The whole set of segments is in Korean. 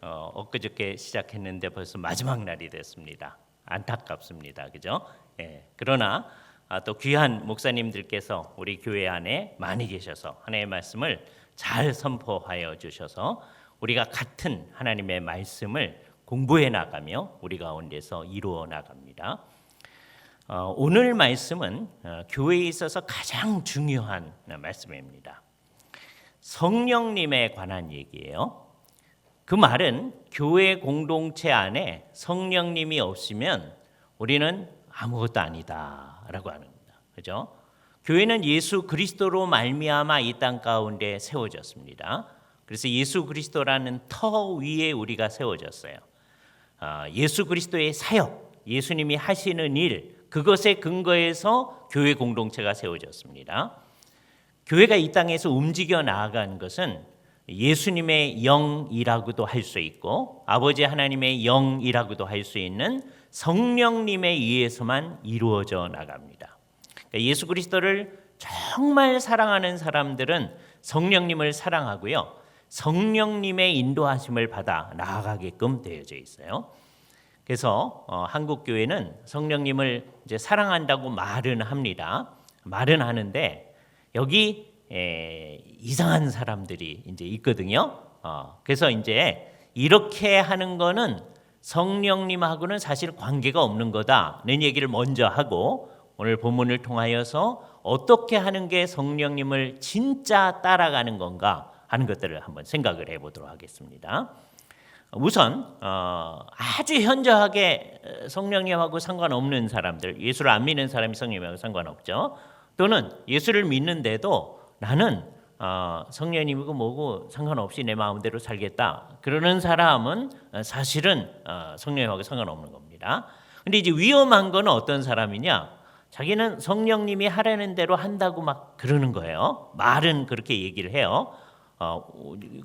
엊그저께 시작했는데 벌써 마지막 날이 됐습니다. 안타깝습니다. 그죠? 예. 그러나 또 귀한 목사님들께서 우리 교회 안에 많이 계셔서 하나님의 말씀을 잘 선포하여 주셔서 우리가 같은 하나님의 말씀을 공부해 나가며 우리 가운데서 이루어 나갑니다. 오늘 말씀은 교회에 있어서 가장 중요한 말씀입니다. 성령님에 관한 얘기예요. 그 말은 교회 공동체 안에 성령님이 없으면 우리는 아무것도 아니다라고 하는 겁니다. 그죠? 교회는 예수 그리스도로 말미암아 이 땅 가운데 세워졌습니다. 그래서 예수 그리스도라는 터 위에 우리가 세워졌어요. 예수 그리스도의 사역, 예수님이 하시는 일, 그것에 근거해서 교회 공동체가 세워졌습니다. 교회가 이 땅에서 움직여 나아간 것은 예수님의 영이라고도 할 수 있고 아버지 하나님의 영이라고도 할 수 있는 성령님에 의해서만 이루어져 나갑니다. 그러니까 예수 그리스도를 정말 사랑하는 사람들은 성령님을 사랑하고요. 성령님의 인도하심을 받아 나아가게끔 되어져 있어요. 그래서 한국 교회는 성령님을 이제 사랑한다고 말은 합니다. 말은 하는데 여기 이상한 사람들이 이제 있거든요. 그래서 이제 이렇게 하는 거는 성령님하고는 사실 관계가 없는 거다는 얘기를 먼저 하고 오늘 본문을 통하여서 어떻게 하는 게 성령님을 진짜 따라가는 건가 하는 것들을 한번 생각을 해보도록 하겠습니다. 우선 아주 현저하게 성령님하고 상관없는 사람들, 예수를 안 믿는 사람이 성령님하고 상관없죠. 또는 예수를 믿는데도 나는 성령님이고 뭐고 상관없이 내 마음대로 살겠다. 그러는 사람은 사실은 성령님하고 상관없는 겁니다. 근데 이제 위험한 건 어떤 사람이냐? 자기는 성령님이 하라는 대로 한다고 막 그러는 거예요. 말은 그렇게 얘기를 해요.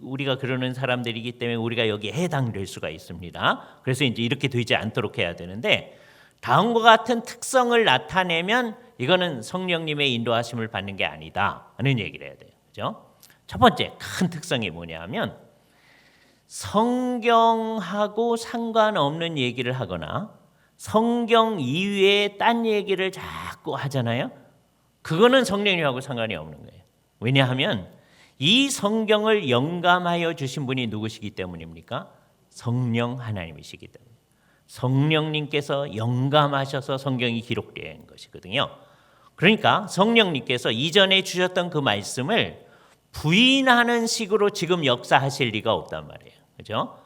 우리가 그러는 사람들이기 때문에 우리가 여기에 해당될 수가 있습니다. 그래서 이제 이렇게 되지 않도록 해야 되는데 다음과 같은 특성을 나타내면 이거는 성령님의 인도하심을 받는 게 아니다 하는 얘기를 해야 돼요. 그죠? 첫 번째 큰 특성이 뭐냐면 성경하고 상관없는 얘기를 하거나 성경 이외에 딴 얘기를 자꾸 하잖아요. 그거는 성령님하고 상관이 없는 거예요. 왜냐하면 이 성경을 영감하여 주신 분이 누구시기 때문입니까? 성령 하나님이시기 때문에. 성령님께서 영감하셔서 성경이 기록된 것이거든요. 그러니까 성령님께서 이전에 주셨던 그 말씀을 부인하는 식으로 지금 역사하실 리가 없단 말이에요. 그죠?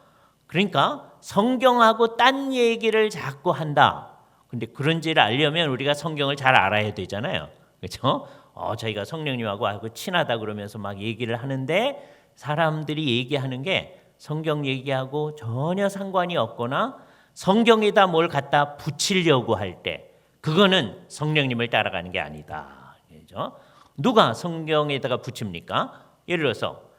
그러니까 성경하고 딴 얘기를 자꾸 한다. 근데 그런지를 알려면 우리가 성경을 잘 알아야 되잖아요. 그렇죠? 저희가 성령님하고 친하다 그러면서 막 얘기를 하는데 사람들이 얘기하는 게 성경 얘기하고 전혀 상관이 없거나 성경에다 뭘 갖다 붙이려고 할 때 그거는 성령님을 따라가는 게 아니다. 그렇죠? 누가 성경에다가 붙입니까? 예를 들어서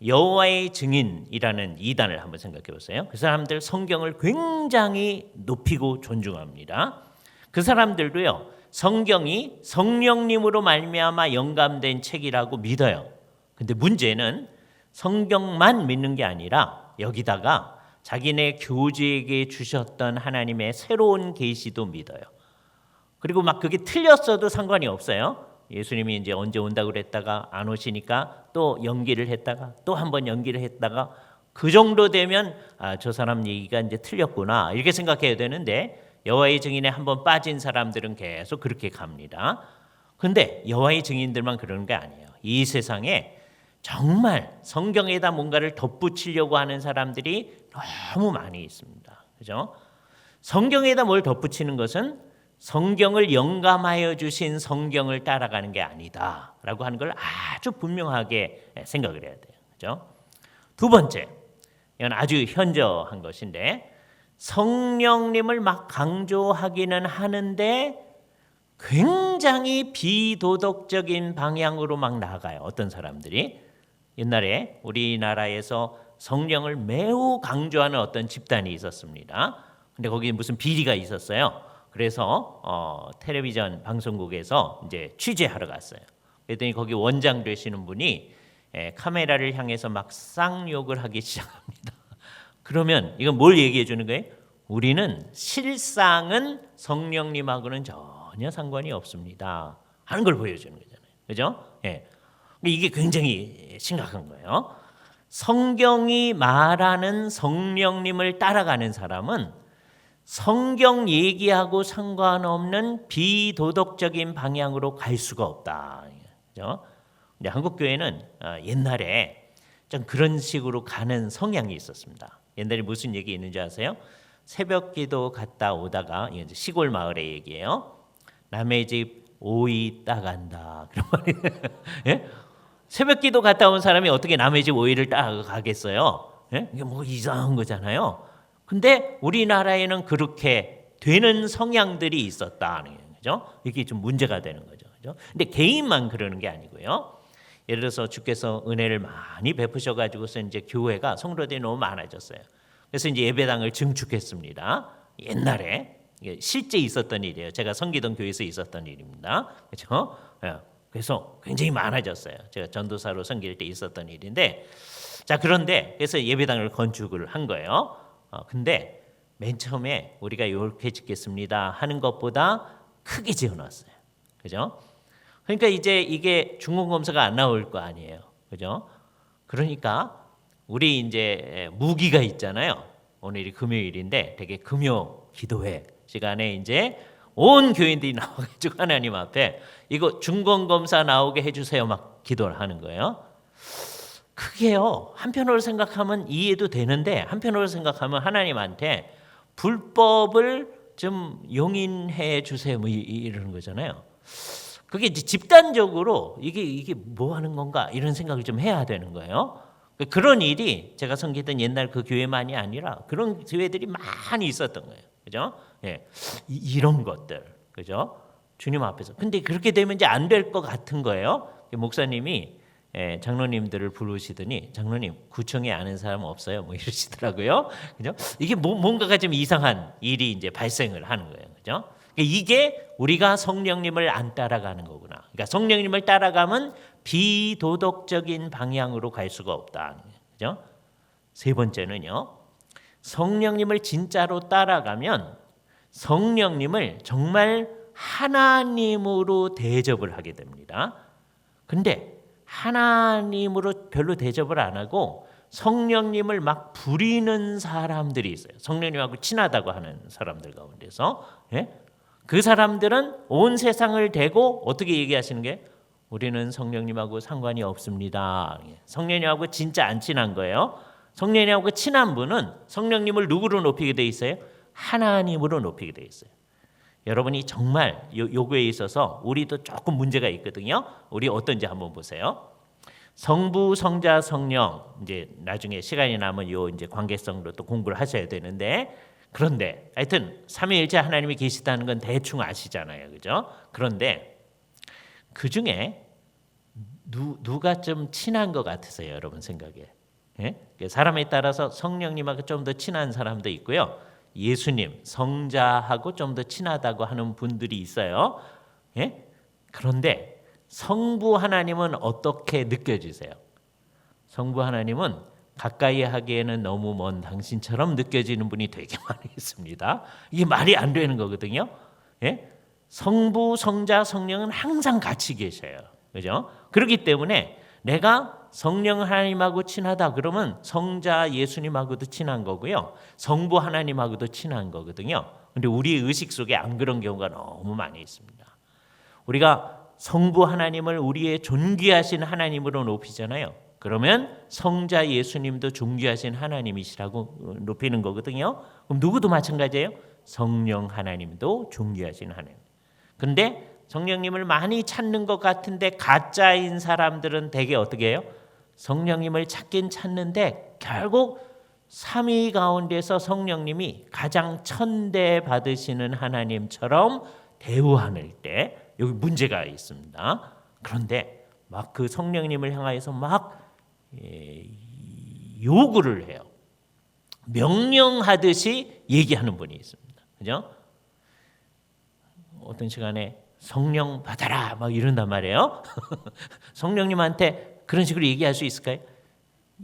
여호와의 증인이라는 이단을 한번 생각해 보세요. 그 사람들 성경을 굉장히 높이고 존중합니다. 그 사람들도요. 성경이 성령님으로 말미암아 영감된 책이라고 믿어요. 근데 문제는 성경만 믿는 게 아니라 여기다가 자기네 교주에게 주셨던 하나님의 새로운 계시도 믿어요. 그리고 막 그게 틀렸어도 상관이 없어요. 예수님이 이제 언제 온다고 그랬다가 안 오시니까 또 연기를 했다가 또 한 번 연기를 했다가 그 정도 되면 저 사람 얘기가 이제 틀렸구나 이렇게 생각해야 되는데 여호와의 증인에 한번 빠진 사람들은 계속 그렇게 갑니다. 근데 여호와의 증인들만 그러는 게 아니에요. 이 세상에 정말 성경에다 뭔가를 덧붙이려고 하는 사람들이 너무 많이 있습니다. 그죠? 성경에다 뭘 덧붙이는 것은 성경을 영감하여 주신 성경을 따라가는 게 아니다라고 하는 걸 아주 분명하게 생각을 해야 돼요. 그죠? 두 번째, 이건 아주 현저한 것인데 성령님을 막 강조하기는 하는데 굉장히 비도덕적인 방향으로 막 나아가요. 어떤 사람들이 옛날에 우리나라에서 성령을 매우 강조하는 어떤 집단이 있었습니다. 근데 거기에 무슨 비리가 있었어요. 그래서 텔레비전 방송국에서 이제 취재하러 갔어요. 그랬더니 거기 원장 되시는 분이 카메라를 향해서 막 쌍욕을 하기 시작합니다. 그러면 이건 뭘 얘기해 주는 거예요? 우리는 실상은 성령님하고는 전혀 상관이 없습니다 하는 걸 보여주는 거잖아요. 그죠? 예. 이게 굉장히 심각한 거예요. 성경이 말하는 성령님을 따라가는 사람은 성경 얘기하고 상관없는 비도덕적인 방향으로 갈 수가 없다. 그죠? 근데 한국 교회는 옛날에 좀 그런 식으로 가는 성향이 있었습니다. 옛날에 무슨 얘기 있는지 아세요? 새벽기도 갔다 오다가 이제 시골 마을의 얘기예요. 남의 집 오이 따간다. 그런 말이 예? 새벽기도 갔다 온 사람이 어떻게 남의 집 오이를 따가겠어요? 예? 이게 뭐 이상한 거잖아요. 근데 우리나라에는 그렇게 되는 성향들이 있었다는 거죠. 이게 좀 문제가 되는 거죠. 그죠? 근데 개인만 그러는 게 아니고요. 예를 들어서 주께서 은혜를 많이 베푸셔가지고서 이제 교회가 성도들이 너무 많아졌어요. 그래서 이제 예배당을 증축했습니다. 옛날에 실제 있었던 일이에요. 제가 섬기던 교회에서 있었던 일입니다. 그렇죠? 그래서 굉장히 많아졌어요. 제가 전도사로 섬길 때 있었던 일인데, 자 그런데 그래서 예배당을 건축을 한 거예요. 근데 맨 처음에 우리가 이렇게 짓겠습니다 하는 것보다 크게 지어놨어요. 그죠? 그러니까 이제 이게 중공검사가 안 나올 거 아니에요. 그죠? 그러니까 우리 이제 무기가 있잖아요. 오늘이 금요일인데 되게 금요 기도회 시간에 이제 온 교인들이 나와가지고 하나님 앞에 이거 중공검사 나오게 해주세요 막 기도를 하는 거예요. 그게요 한편으로 생각하면 이해도 되는데 한편으로 생각하면 하나님한테 불법을 좀 용인해 주세요 뭐 이러는 거잖아요. 그게 이제 집단적으로 이게 뭐 하는 건가 이런 생각을 좀 해야 되는 거예요. 그런 일이 제가 섬기던 옛날 그 교회만이 아니라 그런 교회들이 많이 있었던 거예요. 그죠? 예. 이런 것들. 그죠? 주님 앞에서. 근데 그렇게 되면 이제 안 될 것 같은 거예요. 목사님이 장로님들을 부르시더니 장로님 구청에 아는 사람 없어요? 뭐 이러시더라고요. 그죠? 이게 뭔가가 좀 이상한 일이 이제 발생을 하는 거예요. 그죠? 이게 우리가 성령님을 안 따라가는 거구나. 그러니까 성령님을 따라가면 비도덕적인 방향으로 갈 수가 없다. 그죠? 세 번째는요. 성령님을 진짜로 따라가면 성령님을 정말 하나님으로 대접을 하게 됩니다. 근데 하나님으로 별로 대접을 안 하고 성령님을 막 부리는 사람들이 있어요. 성령님하고 친하다고 하는 사람들 가운데서. 예? 그 사람들은 온 세상을 대고 어떻게 얘기하시는 게 우리는 성령님하고 상관이 없습니다. 성령님하고 진짜 안 친한 거예요. 성령님하고 친한 분은 성령님을 누구로 높이게 돼 있어요? 하나님으로 높이게 돼 있어요. 여러분이 정말 요거에 있어서 우리도 조금 문제가 있거든요. 우리 어떤지 한번 보세요. 성부, 성자, 성령 이제 나중에 시간이 나면 요 이제 관계성으로 또 공부를 하셔야 되는데 그런데 하여튼 삼위일체 하나님이 계시다는 건 대충 아시잖아요. 그죠? 그런데 그 중에 누가 좀 친한 것 같으세요? 여러분 생각에. 예? 사람에 따라서 성령님하고 좀 더 친한 사람도 있고요. 예수님, 성자하고 좀 더 친하다고 하는 분들이 있어요. 예? 그런데 성부 하나님은 어떻게 느껴지세요? 성부 하나님은 가까이 하기에는 너무 먼 당신처럼 느껴지는 분이 되게 많이 있습니다. 이게 말이 안 되는 거거든요. 예? 성부, 성자, 성령은 항상 같이 계셔요. 그죠? 그렇기 때문에 내가 성령 하나님하고 친하다 그러면 성자 예수님하고도 친한 거고요. 성부 하나님하고도 친한 거거든요. 근데 우리의 의식 속에 안 그런 경우가 너무 많이 있습니다. 우리가 성부 하나님을 우리의 존귀하신 하나님으로 높이잖아요. 그러면 성자 예수님도 존귀하신 하나님이시라고 높이는 거거든요. 그럼 누구도 마찬가지예요. 성령 하나님도 존귀하신 하나님. 근데 성령님을 많이 찾는 것 같은데 가짜인 사람들은 대개 어떻게 해요? 성령님을 찾긴 찾는데 결국 삼위 가운데서 성령님이 가장 천대 받으시는 하나님처럼 대우하는 때 여기 문제가 있습니다. 그런데 막 그 성령님을 향하여서 막 요구를 해요. 명령하듯이 얘기하는 분이 있습니다. 그죠? 어떤 시간에 성령 받아라 막 이런단 말이에요. 성령님한테 그런 식으로 얘기할 수 있을까요?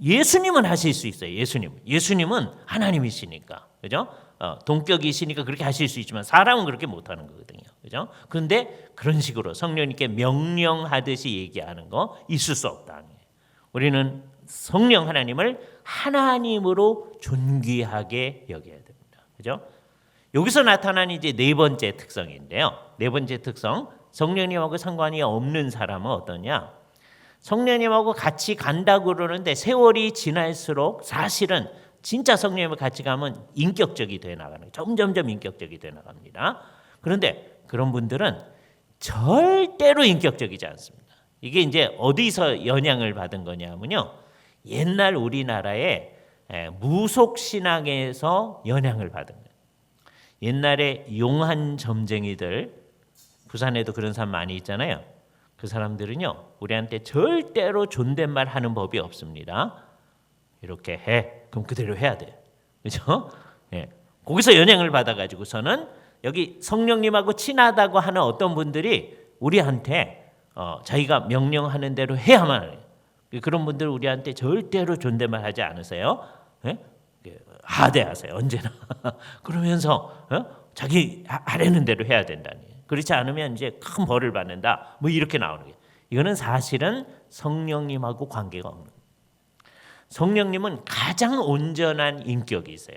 예수님은 하실 수 있어요. 예수님은 하나님이시니까, 그죠? 동격이시니까 그렇게 하실 수 있지만 사람은 그렇게 못하는 거거든요, 그죠? 그런데 그런 식으로 성령님께 명령하듯이 얘기하는 거 있을 수 없다. 우리는 성령 하나님을 하나님으로 존귀하게 여겨야 됩니다, 그죠? 여기서 나타난 이제 네 번째 특성인데요. 네 번째 특성, 성령님하고 상관이 없는 사람은 어떠냐? 성령님하고 같이 간다고 그러는데 세월이 지날수록 사실은 진짜 성령님과 같이 가면 인격적이 돼 나가는 거예요. 점점점 인격적이 돼 나갑니다. 그런데 그런 분들은 절대로 인격적이지 않습니다. 이게 이제 어디서 영향을 받은 거냐면요. 옛날 우리나라의 무속 신앙에서 영향을 받은 거예요. 옛날에 용한 점쟁이들, 부산에도 그런 사람 많이 있잖아요. 그 사람들은요, 우리한테 절대로 존댓말 하는 법이 없습니다. 이렇게 해, 그럼 그대로 해야 돼, 그렇죠? 예, 거기서 영향을 받아가지고서는 여기 성령님하고 친하다고 하는 어떤 분들이 우리한테 자기가 명령하는 대로 해야만 해요. 그런 분들 우리한테 절대로 존댓말 하지 않으세요? 예? 하대하세요, 언제나. 그러면서 자기 하려는 대로 해야 된다니. 그렇지 않으면 이제 큰 벌을 받는다. 뭐 이렇게 나오는 게. 이거는 사실은 성령님하고 관계가 없는 거예요. 성령님은 가장 온전한 인격이 있어요.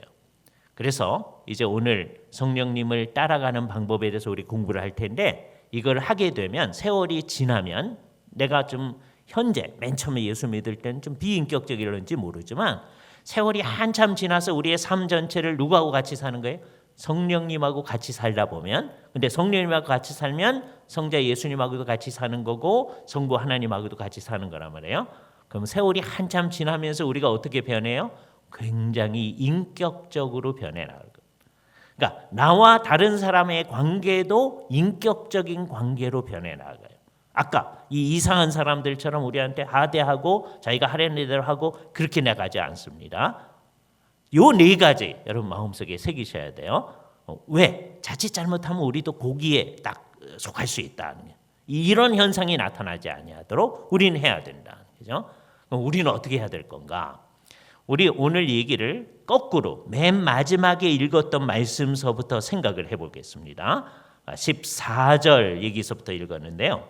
그래서 이제 오늘 성령님을 따라가는 방법에 대해서 우리 공부를 할 텐데, 이걸 하게 되면 세월이 지나면 내가 좀 현재 맨 처음에 예수 믿을 때는 좀 비인격적이런지 모르지만 세월이 한참 지나서 우리의 삶 전체를 누구하고 같이 사는 거예요? 성령님하고 같이 살다 보면, 근데 성령님하고 같이 살면 성자 예수님하고도 같이 사는 거고 성부 하나님하고도 같이 사는 거란 말이에요. 그럼 세월이 한참 지나면서 우리가 어떻게 변해요? 굉장히 인격적으로 변해 나갈 거예요. 그러니까 나와 다른 사람의 관계도 인격적인 관계로 변해 나가요. 아까 이 이상한 사람들처럼 우리한테 하대하고 자기가 하려는 대로 하고 그렇게 나가지 않습니다. 요 네 가지 여러분 마음속에 새기셔야 돼요. 왜? 자칫 잘못하면 우리도 거기에 딱 속할 수 있다. 이런 현상이 나타나지 아니하도록 우리는 해야 된다. 그죠? 그럼 우리는 어떻게 해야 될 건가? 우리 오늘 얘기를 거꾸로 맨 마지막에 읽었던 말씀서부터 생각을 해보겠습니다. 14절 얘기서부터 읽었는데요.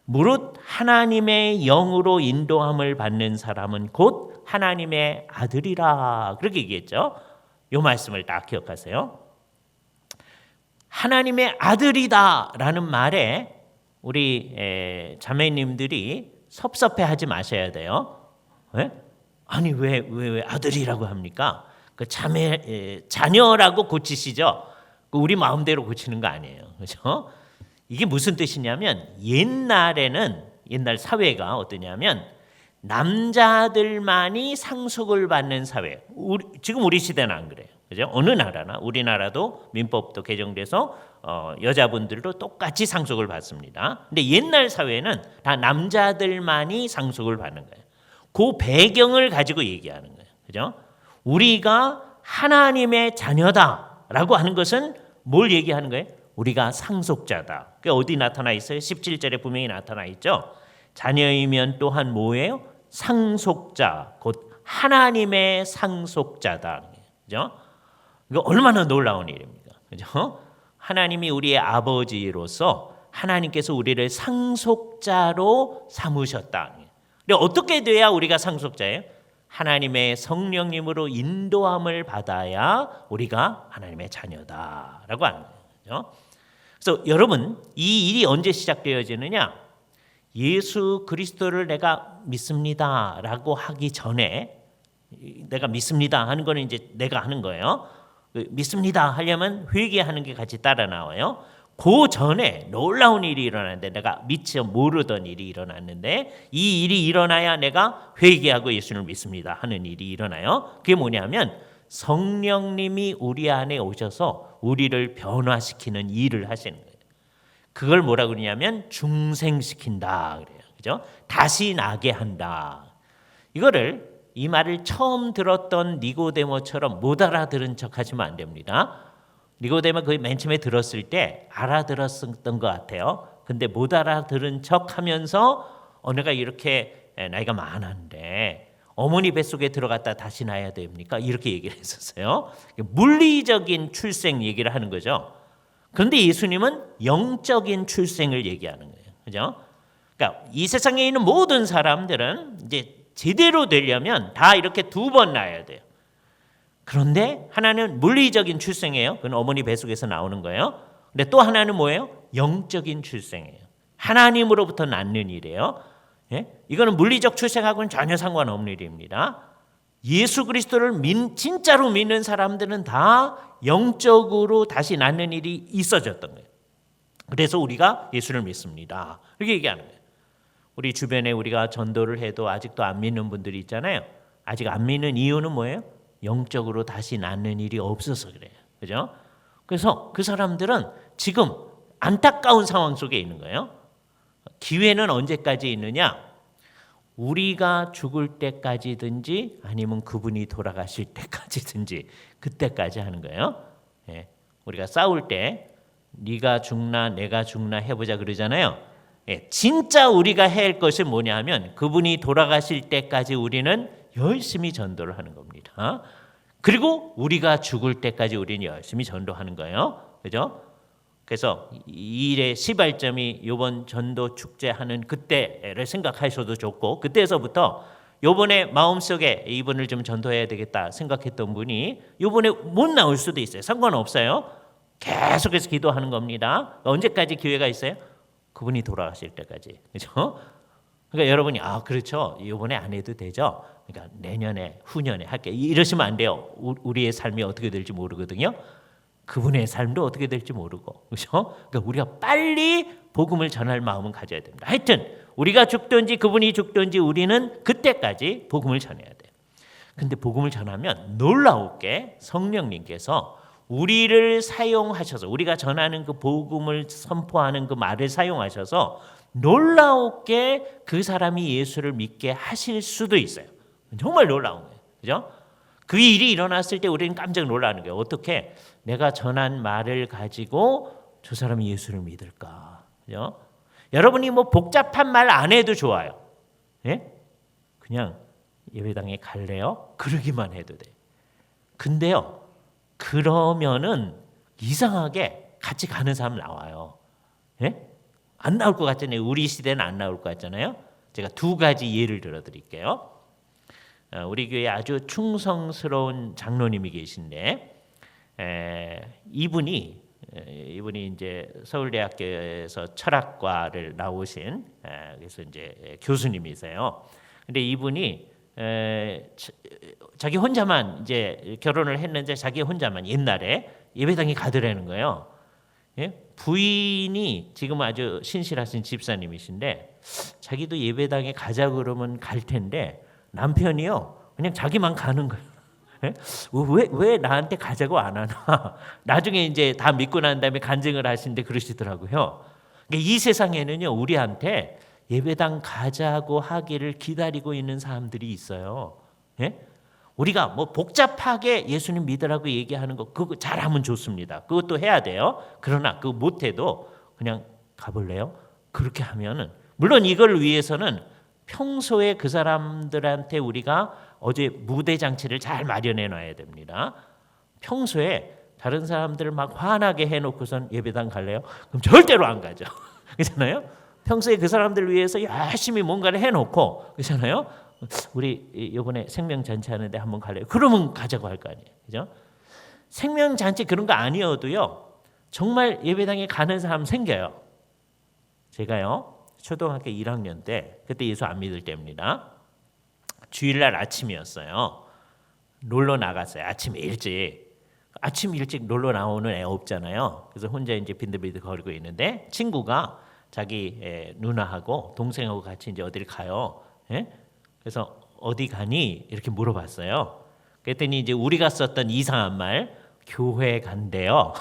무릇 하나님의 영으로 인도함을 받는 사람은 곧 하나님의 아들이라, 그렇게 얘기했죠. 이 말씀을 딱 기억하세요. 하나님의 아들이다라는 말에 우리 자매님들이 섭섭해하지 마셔야 돼요. 왜? 아니 왜 아들이라고 합니까? 그 자녀라고 고치시죠. 우리 마음대로 고치는 거 아니에요, 그렇죠? 이게 무슨 뜻이냐면 옛날 사회가 어떠냐면 남자들만이 상속을 받는 사회. 지금 우리 시대는 안 그래요, 그죠? 어느 나라나 우리나라도 민법도 개정돼서 여자분들도 똑같이 상속을 받습니다. 근데 옛날 사회는 다 남자들만이 상속을 받는 거예요. 그 배경을 가지고 얘기하는 거예요, 그죠? 우리가 하나님의 자녀다라고 하는 것은 뭘 얘기하는 거예요? 우리가 상속자다. 그게 어디 나타나 있어요? 17절에 분명히 나타나 있죠. 자녀이면 또한 뭐예요? 상속자, 곧 하나님의 상속자다. 그죠? 이거 얼마나 놀라운 일입니까? 그죠? 하나님이 우리의 아버지로서 하나님께서 우리를 상속자로 삼으셨다. 근데 어떻게 돼야 우리가 상속자예요? 하나님의 성령님으로 인도함을 받아야 우리가 하나님의 자녀다라고 하는 거예요. 그죠? 그래서 여러분, 이 일이 언제 시작되어지느냐? 예수 그리스도를 내가 믿습니다라고 하기 전에, 내가 믿습니다 하는 거는 이제 내가 하는 거예요. 믿습니다 하려면 회개하는 게 같이 따라 나와요. 그 전에 놀라운 일이 일어났는데, 내가 미처 모르던 일이 일어났는데, 이 일이 일어나야 내가 회개하고 예수를 믿습니다 하는 일이 일어나요. 그게 뭐냐면 성령님이 우리 안에 오셔서 우리를 변화시키는 일을 하시는 거예요. 그걸 뭐라고 그러냐면 중생시킨다 그래요. 그죠? 다시 나게 한다. 이 말을 처음 들었던 니고데모처럼 못 알아들은 척하시면 안 됩니다. 니고데모 거의 맨 처음에 들었을 때 알아들었던 것 같아요. 근데 못 알아들은 척하면서 내가 이렇게 나이가 많았는데 어머니 뱃속에 들어갔다 다시 나야 됩니까? 이렇게 얘기를 했었어요. 물리적인 출생 얘기를 하는 거죠. 그런데 예수님은 영적인 출생을 얘기하는 거예요. 그죠? 그러니까 이 세상에 있는 모든 사람들은 이제 제대로 되려면 다 이렇게 2번 낳아야 돼요. 그런데 하나는 물리적인 출생이에요. 그건 어머니 뱃속에서 나오는 거예요. 근데 또 하나는 뭐예요? 영적인 출생이에요. 하나님으로부터 낳는 일이에요. 예? 이거는 물리적 출생하고는 전혀 상관없는 일입니다. 예수 그리스도를 진짜로 믿는 사람들은 다 영적으로 다시 낳는 일이 있어졌던 거예요. 그래서 우리가 예수를 믿습니다. 이렇게 얘기하는 거예요. 우리 주변에 우리가 전도를 해도 아직도 안 믿는 분들이 있잖아요. 아직 안 믿는 이유는 뭐예요? 영적으로 다시 낳는 일이 없어서 그래요. 그죠? 그래서 그 사람들은 지금 안타까운 상황 속에 있는 거예요. 기회는 언제까지 있느냐? 우리가 죽을 때까지든지 아니면 그분이 돌아가실 때까지든지 그때까지 하는 거예요. 예. 우리가 싸울 때 네가 죽나 내가 죽나 해보자 그러잖아요. 예. 진짜 우리가 해야 할 것이 뭐냐 하면 그분이 돌아가실 때까지 우리는 열심히 전도를 하는 겁니다. 그리고 우리가 죽을 때까지 우리는 열심히 전도하는 거예요. 그죠? 그래서 이 일의 시발점이 이번 전도 축제하는 그때를 생각하셔도 좋고, 그때에서부터 이번에 마음속에 이분을 좀 전도해야 되겠다 생각했던 분이 이번에 못 나올 수도 있어요. 상관없어요. 계속해서 기도하는 겁니다. 언제까지 기회가 있어요? 그분이 돌아가실 때까지. 그렇죠? 그러니까 여러분이 그렇죠. 이번에 안 해도 되죠. 그러니까 내년에 후년에 할게. 이러시면 안 돼요. 우리의 삶이 어떻게 될지 모르거든요. 그분의 삶도 어떻게 될지 모르고, 그렇죠? 그러니까 우리가 빨리 복음을 전할 마음은 가져야 됩니다. 하여튼 우리가 죽든지 그분이 죽든지 우리는 그때까지 복음을 전해야 돼요. 근데 복음을 전하면 놀라웠게 성령님께서 우리를 사용하셔서, 우리가 전하는 그 복음을 선포하는 그 말을 사용하셔서 놀라웠게 그 사람이 예수를 믿게 하실 수도 있어요. 정말 놀라운 거예요. 그죠? 그 일이 일어났을 때 우리는 깜짝 놀라는 거예요. 어떻게 내가 전한 말을 가지고 저 사람이 예수를 믿을까? 그죠? 여러분이 뭐 복잡한 말 안 해도 좋아요. 예? 그냥 예배당에 갈래요? 그러기만 해도 돼. 근데요, 그러면은 이상하게 같이 가는 사람 나와요. 예? 안 나올 것 같잖아요. 우리 시대는 안 나올 것 같잖아요. 제가 2가지 예를 들어드릴게요. 우리 교회에 아주 충성스러운 장로님이 계신데, 이분이 이제 서울대학교에서 철학과를 나오신 그래서 이제 교수님이세요. 근데 이분이 자기 혼자만 이제 결혼을 했는데 자기 혼자만 옛날에 예배당에 가더라는 거예요. 예? 부인이 지금 아주 신실하신 집사님이신데 자기도 예배당에 가자 그러면 갈 텐데 남편이요 그냥 자기만 가는 거예요. 예? 왜 나한테 가자고 안 하나? 나중에 이제 다 믿고 난 다음에 간증을 하시는데 그러시더라고요. 그러니까 이 세상에는요 우리한테 예배당 가자고 하기를 기다리고 있는 사람들이 있어요. 예? 우리가 뭐 복잡하게 예수님 믿으라고 얘기하는 거 그거 잘하면 좋습니다. 그것도 해야 돼요. 그러나 그거 못해도 그냥 가볼래요? 그렇게 하면은 물론 이걸 위해서는 평소에 그 사람들한테 우리가 어제 무대 장치를 잘 마련해 놔야 됩니다. 평소에 다른 사람들을 막 화나게 해놓고선 예배당 갈래요? 그럼 절대로 안 가죠. 그렇잖아요? 평소에 그 사람들을 위해서 열심히 뭔가를 해놓고 그렇잖아요? 우리 이번에 생명잔치 하는데 한번 갈래요? 그러면 가자고 할 거 아니에요. 그죠? 생명잔치 그런 거 아니어도요. 정말 예배당에 가는 사람 생겨요. 제가요. 초등학교 1학년 때 그때 예수 안 믿을 때입니다. 주일날 아침이었어요. 놀러 나갔어요. 아침 일찍 놀러 나오는 애 없잖아요. 그래서 혼자 이제 빈들빈들 거리고 있는데 친구가 자기 누나하고 동생하고 같이 이제 어디를 가요. 예? 그래서 어디 가니? 이렇게 물어봤어요. 그랬더니 이제 우리가 썼던 이상한 말 교회 간대요.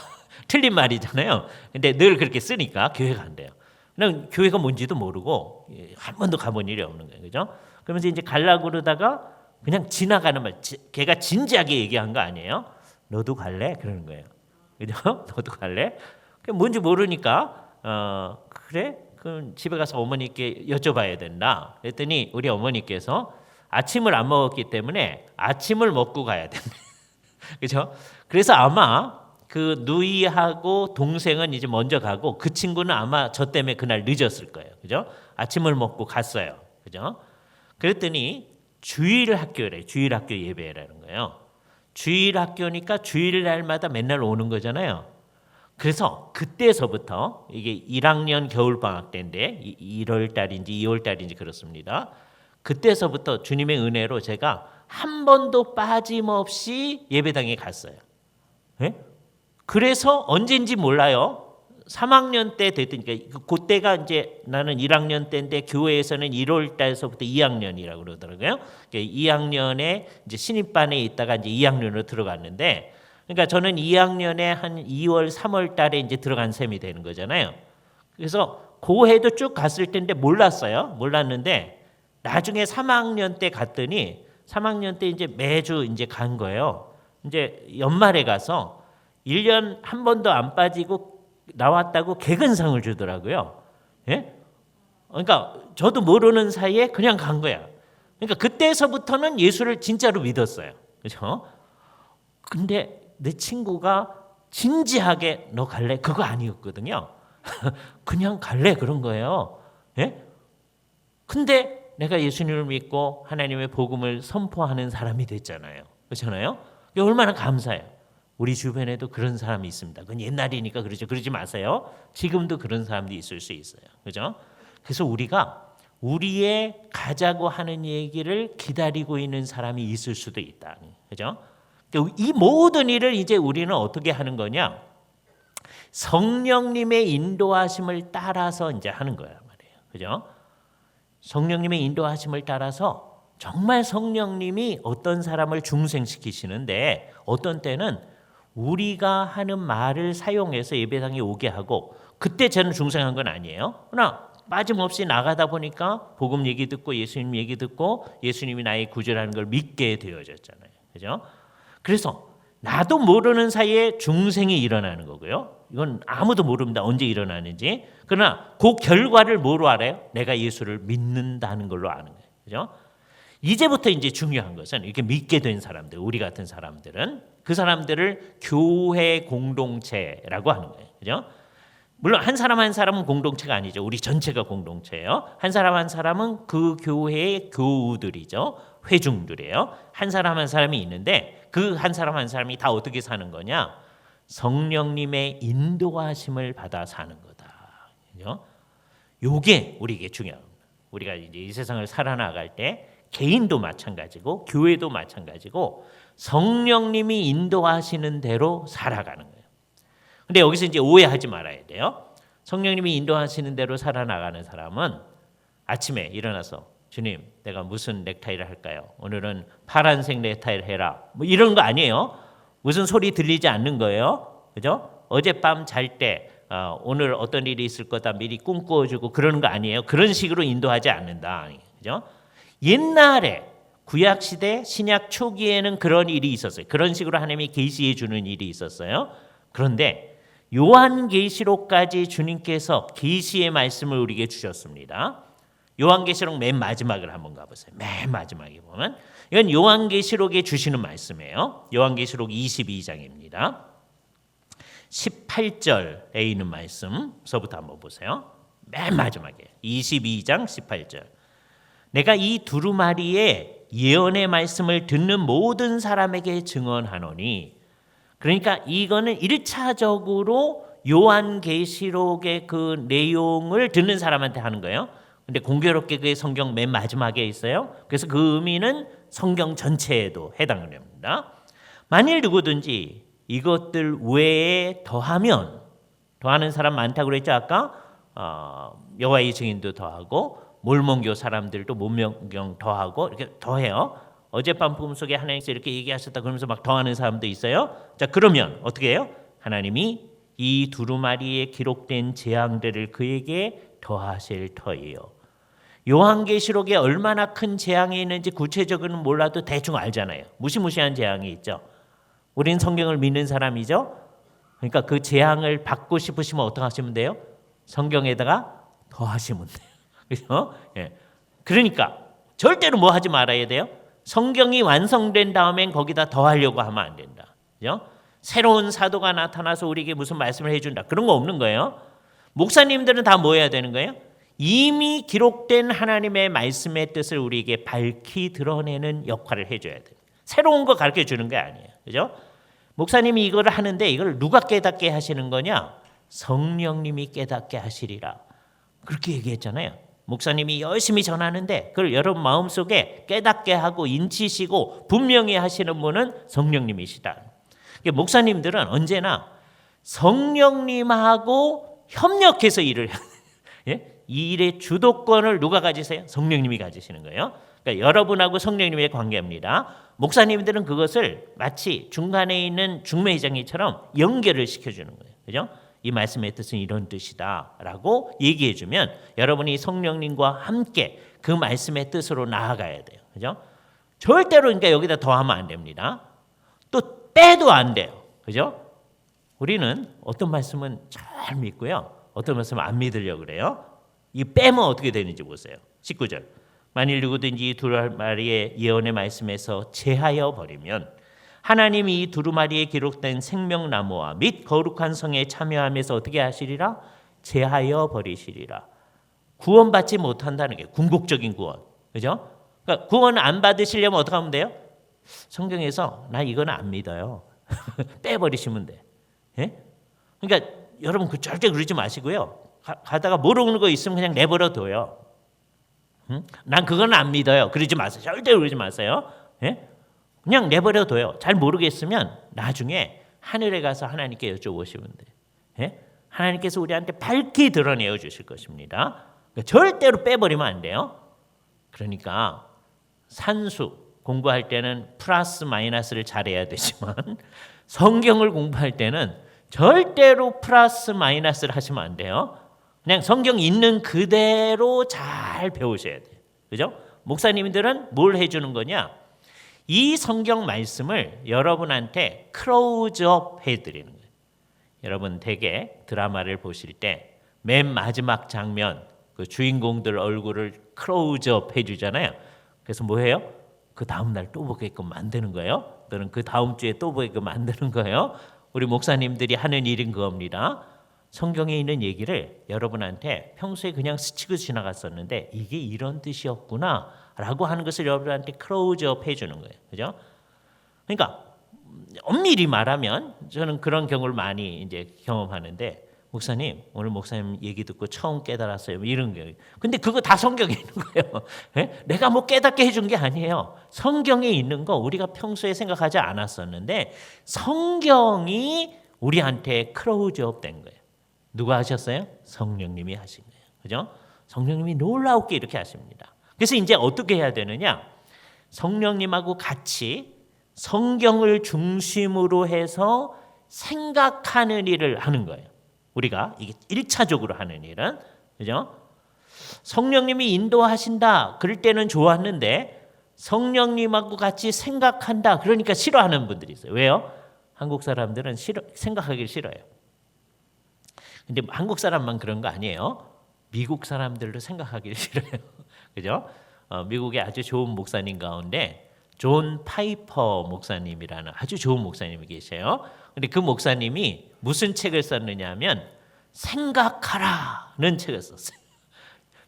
틀린 말이잖아요. 근데 늘 그렇게 쓰니까 교회 간대요. 난 교회가 뭔지도 모르고 한 번도 가본 일이 없는 거예요. 그죠? 그러면서 이제 가려고 그러다가 그냥 지나가는 말, 걔가 진지하게 얘기한 거 아니에요? 너도 갈래? 그러는 거예요. 그죠? 너도 갈래? 뭔지 모르니까 그래? 그럼 집에 가서 어머니께 여쭤봐야 된다. 그랬더니 우리 어머니께서 아침을 안 먹었기 때문에 아침을 먹고 가야 됩니다. 그죠? 그래서 아마 그 누이하고 동생은 이제 먼저 가고 그 친구는 아마 저 때문에 그날 늦었을 거예요. 그죠? 아침을 먹고 갔어요. 그죠? 그랬더니 주일 학교래. 주일 학교 예배라는 거예요. 주일 학교니까 주일날마다 맨날 오는 거잖아요. 그래서 그때서부터 이게 1학년 겨울방학 때인데 1월 달인지 2월 달인지 그렇습니다. 그때서부터 주님의 은혜로 제가 한 번도 빠짐없이 예배당에 갔어요. 네? 그래서 언젠지 몰라요. 3학년 때 됐으니까 그때가 이제 나는 1학년 때인데 교회에서는 1월 달서부터 2학년이라고 그러더라고요. 2학년에 이제 신입반에 있다가 이제 2학년으로 들어갔는데, 그러니까 저는 2학년에 한 2월 3월 달에 이제 들어간 셈이 되는 거잖아요. 그래서 그 해도 쭉 갔을 텐데 몰랐는데 나중에 3학년 때 갔더니 3학년 때 이제 매주 이제 간 거예요. 이제 연말에 가서 1년 한 번도 안 빠지고 나왔다고 개근상을 주더라고요. 예? 그러니까 저도 모르는 사이에 그냥 간 거야. 그러니까 그때서부터는 예수를 진짜로 믿었어요. 그렇죠? 근데 내 친구가 진지하게 너 갈래? 그거 아니었거든요. 그냥 갈래 그런 거예요. 예? 근데 내가 예수님을 믿고 하나님의 복음을 선포하는 사람이 됐잖아요. 그렇잖아요? 얼마나 감사해요. 우리 주변에도 그런 사람이 있습니다. 그건 옛날이니까 그러죠. 그러지 마세요. 지금도 그런 사람도 있을 수 있어요. 그죠? 그래서 우리가 우리의 가자고 하는 얘기를 기다리고 있는 사람이 있을 수도 있다. 그죠? 이 모든 일을 이제 우리는 어떻게 하는 거냐? 성령님의 인도하심을 따라서 이제 하는 거란 말이에요. 그죠? 성령님의 인도하심을 따라서 정말 성령님이 어떤 사람을 중생시키시는데 어떤 때는 우리가 하는 말을 사용해서 예배당에 오게 하고, 그때 저는 중생한 건 아니에요. 그러나 빠짐없이 나가다 보니까 복음 얘기 듣고 예수님 얘기 듣고 예수님이 나의 구주라는 걸 믿게 되어졌잖아요. 그죠? 그래서 나도 모르는 사이에 중생이 일어나는 거고요. 이건 아무도 모릅니다. 언제 일어나는지. 그러나 그 결과를 뭐로 알아요? 내가 예수를 믿는다는 걸로 아는 거예요. 그죠? 이제부터 이제 중요한 것은 이렇게 믿게 된 사람들, 우리 같은 사람들은 그 사람들을 교회 공동체라고 하는 거예요. 그죠? 물론 한 사람 한 사람은 공동체가 아니죠. 우리 전체가 공동체예요. 한 사람 한 사람은 그 교회의 교우들이죠. 회중들이에요. 한 사람 한 사람이 있는데 그 한 사람 한 사람이 다 어떻게 사는 거냐? 성령님의 인도하심을 받아 사는 거다. 그죠? 요게 우리에게 중요합니다. 우리가 이제 이 세상을 살아나갈 때 개인도 마찬가지고 교회도 마찬가지고 성령님이 인도하시는 대로 살아가는 거예요. 근데 여기서 이제 오해하지 말아야 돼요. 성령님이 인도하시는 대로 살아나가는 사람은 아침에 일어나서 주님, 내가 무슨 넥타이를 할까요? 오늘은 파란색 넥타이를 해라. 뭐 이런 거 아니에요. 무슨 소리 들리지 않는 거예요. 그죠? 어젯밤 잘 때 오늘 어떤 일이 있을 거다 미리 꿈꾸어주고 그러는 거 아니에요. 그런 식으로 인도하지 않는다. 그죠? 옛날에 구약 시대 신약 초기에는 그런 일이 있었어요. 그런 식으로 하나님이 계시해 주는 일이 있었어요. 그런데 요한계시록까지 주님께서 계시의 말씀을 우리에게 주셨습니다. 요한계시록 맨 마지막을 한번 가보세요. 맨 마지막에 보면 이건 요한계시록에 주시는 말씀이에요. 요한계시록 22장입니다. 18절에 있는 말씀서부터 한번 보세요. 맨 마지막에 22장 18절. 내가 이 두루마리의 예언의 말씀을 듣는 모든 사람에게 증언하노니, 그러니까 이거는 1차적으로 요한계시록의 그 내용을 듣는 사람한테 하는 거예요. 근데 공교롭게 그게 성경 맨 마지막에 있어요. 그래서 그 의미는 성경 전체에도 해당을 합니다. 만일 누구든지 이것들 외에 더하는 사람 많다고 그랬죠 아까. 여호와의 증인도 더하고 몰몬교 사람들도 몰몬경 더하고 이렇게 더해요. 어젯밤 꿈 속에 하나님께서 이렇게 얘기하셨다 그러면서 막 더하는 사람도 있어요. 자, 그러면 어떻게 해요? 하나님이 이 두루마리에 기록된 재앙들을 그에게 더하실 터이요. 요한계시록에 얼마나 큰 재앙이 있는지 구체적으로는 몰라도 대충 알잖아요. 무시무시한 재앙이 있죠. 우리는 성경을 믿는 사람이죠. 그러니까 그 재앙을 받고 싶으시면 어떻게 하시면 돼요? 성경에다가 더하시면 돼요. 그렇죠? 예. 그러니까 절대로 뭐 하지 말아야 돼요? 성경이 완성된 다음엔 거기다 더 하려고 하면 안 된다. 그죠? 새로운 사도가 나타나서 우리에게 무슨 말씀을 해준다. 그런 거 없는 거예요. 목사님들은 다 뭐 해야 되는 거예요? 이미 기록된 하나님의 말씀의 뜻을 우리에게 밝히 드러내는 역할을 해줘야 돼요. 새로운 거 가르쳐 주는 게 아니에요. 그죠? 목사님이 이걸 하는데 이걸 누가 깨닫게 하시는 거냐? 성령님이 깨닫게 하시리라. 그렇게 얘기했잖아요. 목사님이 열심히 전하는데 그걸 여러분 마음속에 깨닫게 하고 인치시고 분명히 하시는 분은 성령님이시다. 목사님들은 언제나 성령님하고 협력해서 일을 해요. 예? 이 일의 주도권을 누가 가지세요? 성령님이 가지시는 거예요. 그러니까 여러분하고 성령님의 관계입니다. 목사님들은 그것을 마치 중간에 있는 중매장이처럼 연결을 시켜주는 거예요. 그죠? 이 말씀의 뜻은 이런 뜻이다라고 얘기해주면 여러분이 성령님과 함께 그 말씀의 뜻으로 나아가야 돼요. 그죠? 절대로 그러니까 여기다 더하면 안 됩니다. 또 빼도 안 돼요. 그죠? 우리는 어떤 말씀은 잘 믿고요. 어떤 말씀은 안 믿으려고 그래요. 이 빼면 어떻게 되는지 보세요. 19절. 만일 누구든지 이 두루마리의 예언의 말씀에서 제하여 버리면 하나님이 이 두루마리에 기록된 생명나무와 및 거룩한 성에 참여하면서 어떻게 하시리라? 제하여 버리시리라. 구원받지 못한다는 게 궁극적인 구원. 그죠? 그러니까 구원 안 받으시려면 어떻게 하면 돼요? 성경에서 나 이거는 안 믿어요. 빼버리시면 돼. 예? 그러니까 여러분 절대 그러지 마시고요. 가다가 모르는 거 있으면 그냥 내버려 둬요. 난 그건 안 믿어요. 그러지 마세요. 절대 그러지 마세요. 예? 그냥 내버려 둬요. 잘 모르겠으면 나중에 하늘에 가서 하나님께 여쭤보시면 돼요. 예? 하나님께서 우리한테 밝히 드러내어 주실 것입니다. 그러니까 절대로 빼버리면 안 돼요. 그러니까 산수 공부할 때는 플러스 마이너스를 잘해야 되지만 성경을 공부할 때는 절대로 플러스 마이너스를 하시면 안 돼요. 그냥 성경 있는 그대로 잘 배우셔야 돼요. 그죠? 목사님들은 뭘 해주는 거냐? 이 성경 말씀을 여러분한테 클로즈업 해드리는 거예요. 여러분 대개 드라마를 보실 때 맨 마지막 장면 그 주인공들 얼굴을 클로즈업 해주잖아요. 그래서 뭐 해요? 그 다음 날 또 보게끔 만드는 거예요. 또는 그 다음 주에 또 보게끔 만드는 거예요. 우리 목사님들이 하는 일인 겁니다. 성경에 있는 얘기를 여러분한테 평소에 그냥 스치고 지나갔었는데 이게 이런 뜻이었구나 라고 하는 것을 여러분한테 클로즈업 해주는 거예요. 그죠? 그러니까 엄밀히 말하면 저는 그런 경우를 많이 이제 경험하는데 목사님 오늘 목사님 얘기 듣고 처음 깨달았어요. 이런 게. 근데 그거 다 성경에 있는 거예요. 네? 내가 뭐 깨닫게 해준 게 아니에요. 성경에 있는 거 우리가 평소에 생각하지 않았었는데 성경이 우리한테 클로즈업 된 거예요. 누가 하셨어요? 성령님이 하신 거예요. 그죠? 성령님이 놀라우게 이렇게 하십니다. 그래서 이제 어떻게 해야 되느냐? 성령님하고 같이 성경을 중심으로 해서 생각하는 일을 하는 거예요. 우리가 이게 1차적으로 하는 일은. 그죠? 성령님이 인도하신다. 그럴 때는 좋았는데 성령님하고 같이 생각한다. 그러니까 싫어하는 분들이 있어요. 왜요? 한국 사람들은 생각하기 싫어요. 근데 한국 사람만 그런 거 아니에요. 미국 사람들도 생각하기 싫어요. 그죠? 미국에 아주 좋은 목사님 가운데 존 파이퍼 목사님이라는 아주 좋은 목사님이 계세요. 근데 그 목사님이 무슨 책을 썼느냐 하면 생각하라는 책을 썼어요.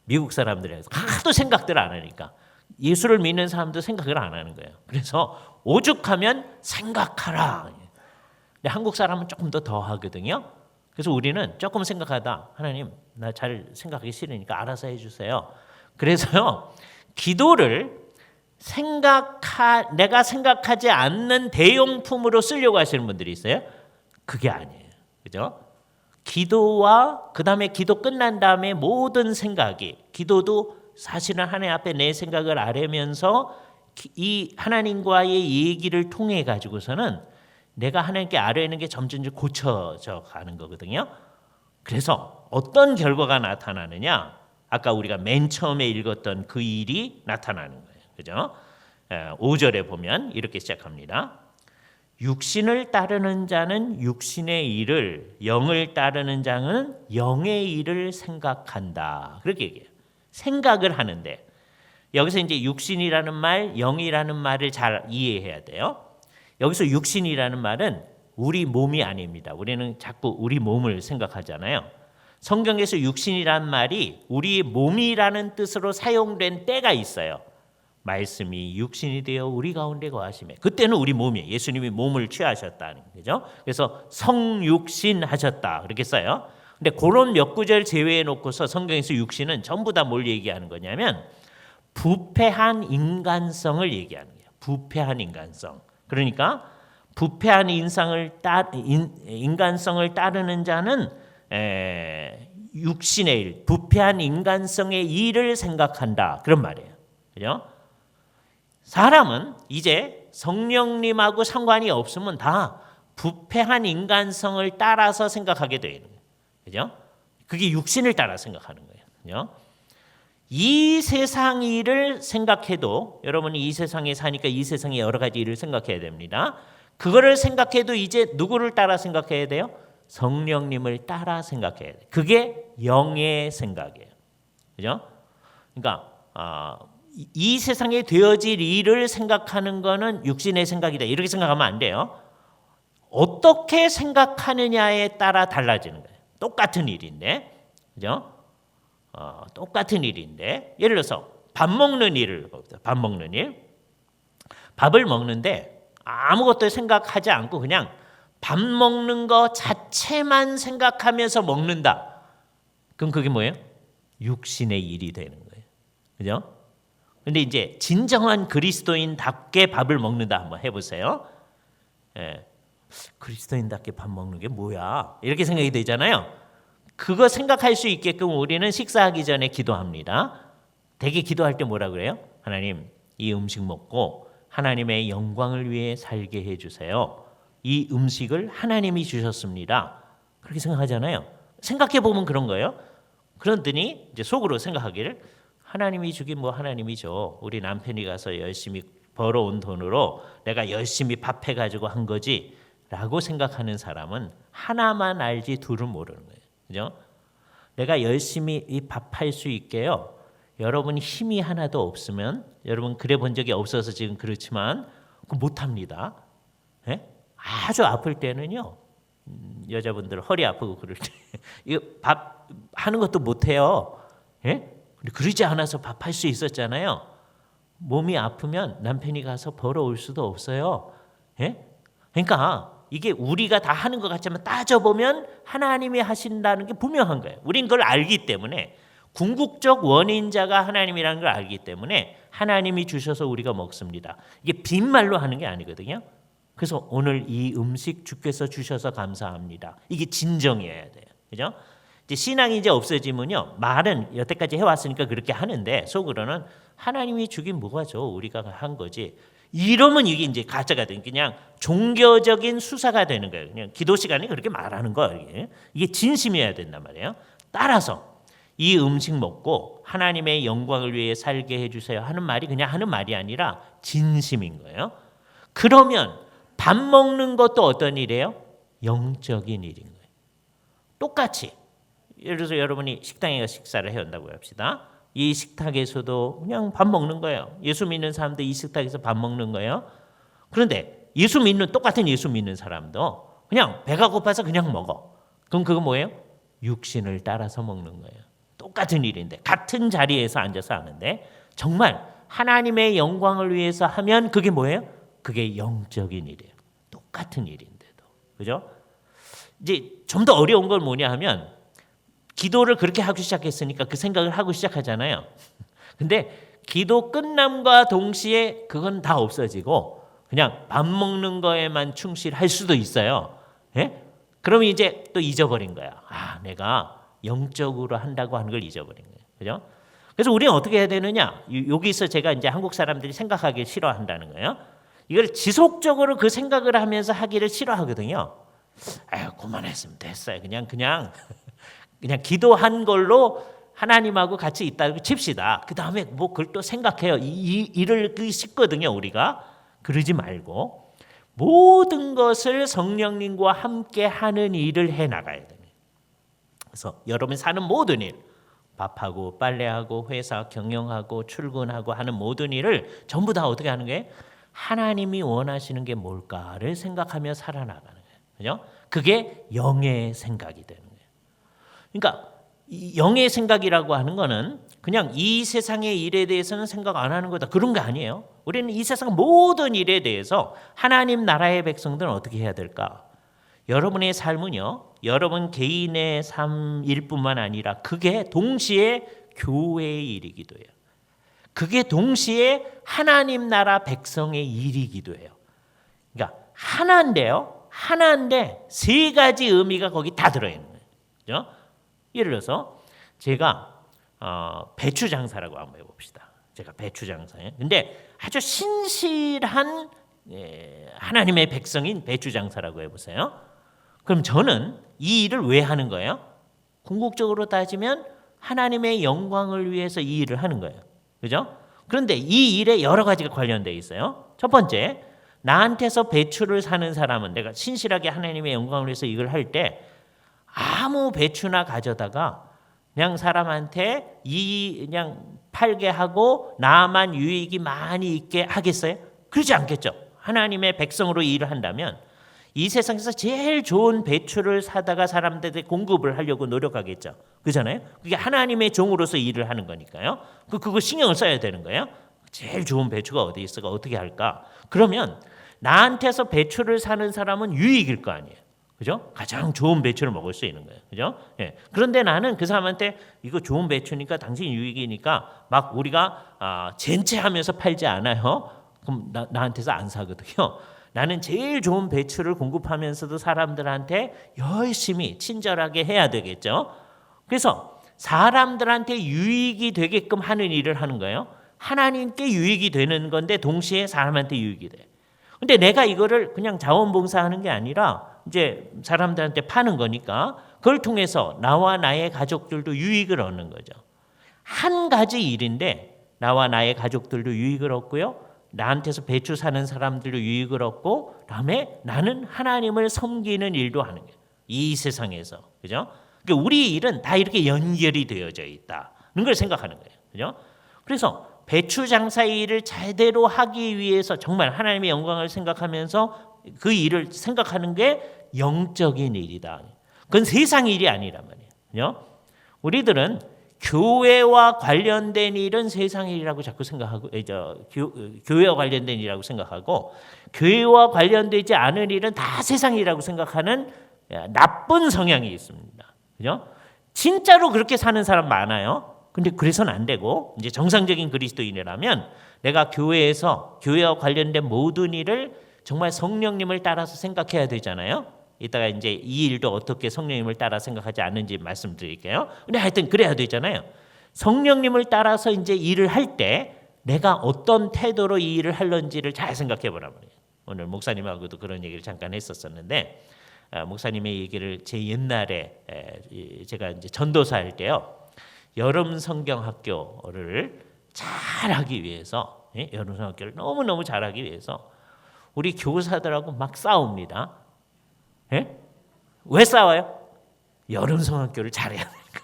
미국 사람들이 하도 생각들 안 하니까 예수를 믿는 사람도 생각을 안 하는 거예요. 그래서 오죽하면 생각하라. 근데 한국 사람은 조금 더 하거든요. 그래서 우리는 조금 생각하다 하나님 나 잘 생각하기 싫으니까 알아서 해주세요. 그래서요 기도를 내가 생각하지 않는 대용품으로 쓰려고 하시는 분들이 있어요. 그게 아니에요. 그죠? 기도와 그 다음에 기도 끝난 다음에 모든 생각이 기도도 사실은 하나님 앞에 내 생각을 아뢰면서 이 하나님과의 얘기를 통해 가지고서는 내가 하나님께 아뢰는 게 점점 고쳐져 가는 거거든요. 그래서 어떤 결과가 나타나느냐? 아까 우리가 맨 처음에 읽었던 그 일이 나타나는 거예요. 그죠? 5절에 보면 이렇게 시작합니다. 육신을 따르는 자는 육신의 일을, 영을 따르는 자는 영의 일을 생각한다. 그렇게 얘기해요. 생각을 하는데 여기서 이제 육신이라는 말, 영이라는 말을 잘 이해해야 돼요. 여기서 육신이라는 말은 우리 몸이 아닙니다. 우리는 자꾸 우리 몸을 생각하잖아요. 성경에서 육신이란 말이 우리 몸이라는 뜻으로 사용된 때가 있어요. 말씀이 육신이 되어 우리 가운데 거하시매. 그때는 우리 몸이에요. 예수님이 몸을 취하셨다는 거죠. 그래서 성육신 하셨다 그렇게 써요. 근데 그런 몇 구절 제외해 놓고서 성경에서 육신은 전부 다 뭘 얘기하는 거냐면 부패한 인간성을 얘기하는 거예요. 부패한 인간성. 그러니까 부패한 인간성을 따르는 자는 육신의 일, 부패한 인간성의 일을 생각한다. 그런 말이에요. 그죠? 사람은 이제 성령님하고 상관이 없으면 다 부패한 인간성을 따라서 생각하게 되는 거예요. 그죠? 그게 육신을 따라 생각하는 거예요. 그죠? 이 세상 일을 생각해도 여러분이 이 세상에 사니까 이 세상의 여러 가지 일을 생각해야 됩니다. 그거를 생각해도 이제 누구를 따라 생각해야 돼요? 성령님을 따라 생각해야 돼요. 그게 영의 생각이에요. 그죠? 그러니까 이 세상에 되어질 일을 생각하는 거는 육신의 생각이다. 이렇게 생각하면 안 돼요. 어떻게 생각하느냐에 따라 달라지는 거예요. 똑같은 일인데. 그죠? 똑같은 일인데 예를 들어서 밥 먹는 일을 봅시다. 밥 먹는 일. 밥을 먹는데 아무것도 생각하지 않고 그냥 밥 먹는 거 자체만 생각하면서 먹는다. 그럼 그게 뭐예요? 육신의 일이 되는 거예요. 그죠? 근데 이제 진정한 그리스도인답게 밥을 먹는다 한번 해보세요. 예. 그리스도인답게 밥 먹는 게 뭐야? 이렇게 생각이 되잖아요. 그거 생각할 수 있게끔 우리는 식사하기 전에 기도합니다. 대개 기도할 때 뭐라 그래요? 하나님, 이 음식 먹고 하나님의 영광을 위해 살게 해주세요. 이 음식을 하나님이 주셨습니다. 그렇게 생각하잖아요. 생각해 보면 그런 거예요. 그러더니 이제 속으로 생각하기를 하나님이 주긴 뭐 하나님이 줘. 우리 남편이 가서 열심히 벌어온 돈으로 내가 열심히 밥해가지고 한 거지. 라고 생각하는 사람은 하나만 알지 둘은 모르는 거예요. 그죠? 내가 열심히 이 밥할 수 있게요. 여러분 힘이 하나도 없으면 여러분 그래 본 적이 없어서 지금 그렇지만 못합니다. 예? 아주 아플 때는요. 여자분들 허리 아프고 그럴 때 이거 밥 하는 것도 못해요. 예? 그러지 않아서 밥할 수 있었잖아요. 몸이 아프면 남편이 가서 벌어올 수도 없어요. 예? 그러니까 이게 우리가 다 하는 것 같지만 따져보면 하나님이 하신다는 게 분명한 거예요. 우린 그걸 알기 때문에 궁극적 원인자가 하나님이라는 걸 알기 때문에 하나님이 주셔서 우리가 먹습니다. 이게 빈말로 하는 게 아니거든요. 그래서 오늘 이 음식 주께서 주셔서 감사합니다. 이게 진정이어야 돼요. 그죠? 이제 신앙이 이제 없어지면요. 말은 여태까지 해왔으니까 그렇게 하는데 속으로는 하나님이 주긴 뭐가 줘? 우리가 한 거지. 이러면 이게 이제 가짜가 되는 그냥 종교적인 수사가 되는 거예요. 그냥 기도 시간에 그렇게 말하는 거예요. 이게 진심이어야 된단 말이에요. 따라서 이 음식 먹고 하나님의 영광을 위해 살게 해주세요 하는 말이 그냥 하는 말이 아니라 진심인 거예요. 그러면 밥 먹는 것도 어떤 일이에요? 영적인 일인 거예요. 똑같이 예를 들어서 여러분이 식당에 가서 식사를 해온다고 합시다. 이 식탁에서도 그냥 밥 먹는 거예요. 예수 믿는 사람도 이 식탁에서 밥 먹는 거예요. 그런데 똑같은 예수 믿는 사람도 그냥 배가 고파서 그냥 먹어. 그럼 그거 뭐예요? 육신을 따라서 먹는 거예요. 똑같은 일인데 같은 자리에서 앉아서 하는데 정말 하나님의 영광을 위해서 하면 그게 뭐예요? 그게 영적인 일이에요. 똑같은 일인데도. 그죠? 이제 좀 더 어려운 건 뭐냐 하면 기도를 그렇게 하기 시작했으니까 그 생각을 하고 시작하잖아요. 근데 기도 끝남과 동시에 그건 다 없어지고 그냥 밥 먹는 거에만 충실할 수도 있어요. 예? 그러면 이제 또 잊어버린 거야. 아, 내가 영적으로 한다고 하는 걸 잊어버린 거예요. 그죠? 그래서 우리는 어떻게 해야 되느냐? 여기서 제가 이제 한국 사람들이 생각하기 싫어한다는 거예요. 이걸 지속적으로 그 생각을 하면서 하기를 싫어하거든요. 아유, 그만했으면 됐어요. 그냥 기도한 걸로 하나님하고 같이 있다고 칩시다. 그 다음에 뭐 그걸 또 생각해요. 일을 쉽거든요, 우리가. 그러지 말고 모든 것을 성령님과 함께 하는 일을 해 나가야 돼요. 그래서 여러분이 사는 모든 일, 밥하고 빨래하고 회사 경영하고 출근하고 하는 모든 일을 전부 다 어떻게 하는 거예요? 하나님이 원하시는 게 뭘까를 생각하며 살아나가는 거예요. 그죠? 그게 영의 생각이 되는 거예요. 그러니까 이 영의 생각이라고 하는 거는 그냥 이 세상의 일에 대해서는 생각 안 하는 거다. 그런 거 아니에요. 우리는 이 세상 모든 일에 대해서 하나님 나라의 백성들은 어떻게 해야 될까? 여러분의 삶은요. 여러분 개인의 삶일 뿐만 아니라 그게 동시에 교회의 일이기도 해요. 그게 동시에 하나님 나라 백성의 일이기도 해요. 그러니까 하나인데요. 하나인데 세 가지 의미가 거기 다 들어있는 거예요. 그죠? 예를 들어서 제가 배추 장사라고 한번 해봅시다. 제가 배추 장사예요. 근데 아주 신실한 하나님의 백성인 배추 장사라고 해보세요. 그럼 저는 이 일을 왜 하는 거예요? 궁극적으로 따지면 하나님의 영광을 위해서 이 일을 하는 거예요. 그죠? 그런데 이 일에 여러 가지가 관련되어 있어요. 첫 번째, 나한테서 배추를 사는 사람은 내가 신실하게 하나님의 영광을 위해서 이걸 할 때 아무 배추나 가져다가 그냥 사람한테 그냥 팔게 하고 나만 유익이 많이 있게 하겠어요? 그러지 않겠죠. 하나님의 백성으로 일을 한다면 이 세상에서 제일 좋은 배추를 사다가 사람들에게 공급을 하려고 노력하겠죠. 그렇잖아요? 그게 하나님의 종으로서 일을 하는 거니까요. 그거 신경을 써야 되는 거예요. 제일 좋은 배추가 어디 있을까? 어떻게 할까? 그러면 나한테서 배추를 사는 사람은 유익일 거 아니에요. 그죠? 가장 좋은 배추를 먹을 수 있는 거예요. 그죠? 예. 그런데 나는 그 사람한테 이거 좋은 배추니까 당신 유익이니까 막 우리가 젠체하면서 팔지 않아요. 그럼 나한테서 안 사거든요. 나는 제일 좋은 배추를 공급하면서도 사람들한테 열심히 친절하게 해야 되겠죠. 그래서 사람들한테 유익이 되게끔 하는 일을 하는 거예요. 하나님께 유익이 되는 건데 동시에 사람한테 유익이 돼. 근데 내가 이거를 그냥 자원봉사하는 게 아니라 이제 사람들한테 파는 거니까 그걸 통해서 나와 나의 가족들도 유익을 얻는 거죠. 한 가지 일인데 나와 나의 가족들도 유익을 얻고요. 나한테서 배추 사는 사람들도 유익을 얻고 그다음에 나는 하나님을 섬기는 일도 하는 거예요. 이 세상에서. 그죠? 그러니까 우리 일은 다 이렇게 연결이 되어져 있다는 걸 생각하는 거예요. 그죠? 그래서 배추 장사의 일을 제대로 하기 위해서 정말 하나님의 영광을 생각하면서 그 일을 생각하는 게 영적인 일이다. 그건 세상 일이 아니란 말이에요. 그죠? 우리들은 교회와 관련된 일은 세상 일이라고 자꾸 생각하고, 교회와 관련된 일이라고 생각하고, 교회와 관련되지 않은 일은 다 세상 일이라고 생각하는 나쁜 성향이 있습니다. 그죠? 진짜로 그렇게 사는 사람 많아요. 근데 그래서는 안 되고, 이제 정상적인 그리스도인이라면 내가 교회에서 교회와 관련된 모든 일을 정말 성령님을 따라서 생각해야 되잖아요. 이따가 이제 이 일도 어떻게 성령님을 따라 생각하지 않는지 말씀드릴게요. 근데 하여튼 그래야 되잖아요. 성령님을 따라서 이제 일을 할 때 내가 어떤 태도로 이 일을 할런지를 잘 생각해 보란 말이에요. 오늘 목사님하고도 그런 얘기를 잠깐 했었었는데 목사님의 얘기를 제 옛날에 제가 이제 전도사 할 때요. 여름 성경 학교를 잘하기 위해서 여름 성경 학교를 너무너무 잘하기 위해서 우리 교사들하고 막 싸웁니다. 예? 왜 싸워요? 여름 성학교를 잘해야 되니까.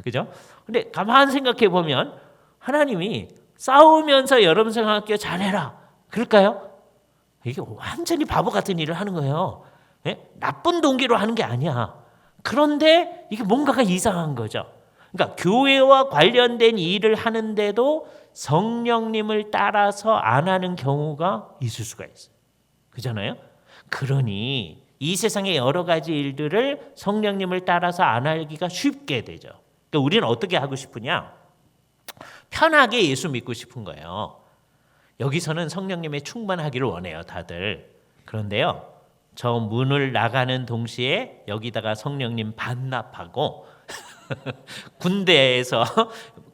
그죠? 근데 가만 생각해 보면 하나님이 싸우면서 여름 성학교 잘해라. 그럴까요? 이게 완전히 바보 같은 일을 하는 거예요. 예? 나쁜 동기로 하는 게 아니야. 그런데 이게 뭔가가 이상한 거죠. 그러니까 교회와 관련된 일을 하는데도 성령님을 따라서 안 하는 경우가 있을 수가 있어요. 그잖아요? 그러니 이 세상의 여러 가지 일들을 성령님을 따라서 안 하기가 쉽게 되죠. 그러니까 우리는 어떻게 하고 싶으냐? 편하게 예수 믿고 싶은 거예요. 여기서는 성령님의 충만하기를 원해요, 다들. 그런데요, 저 문을 나가는 동시에 여기다가 성령님 반납하고 군대에서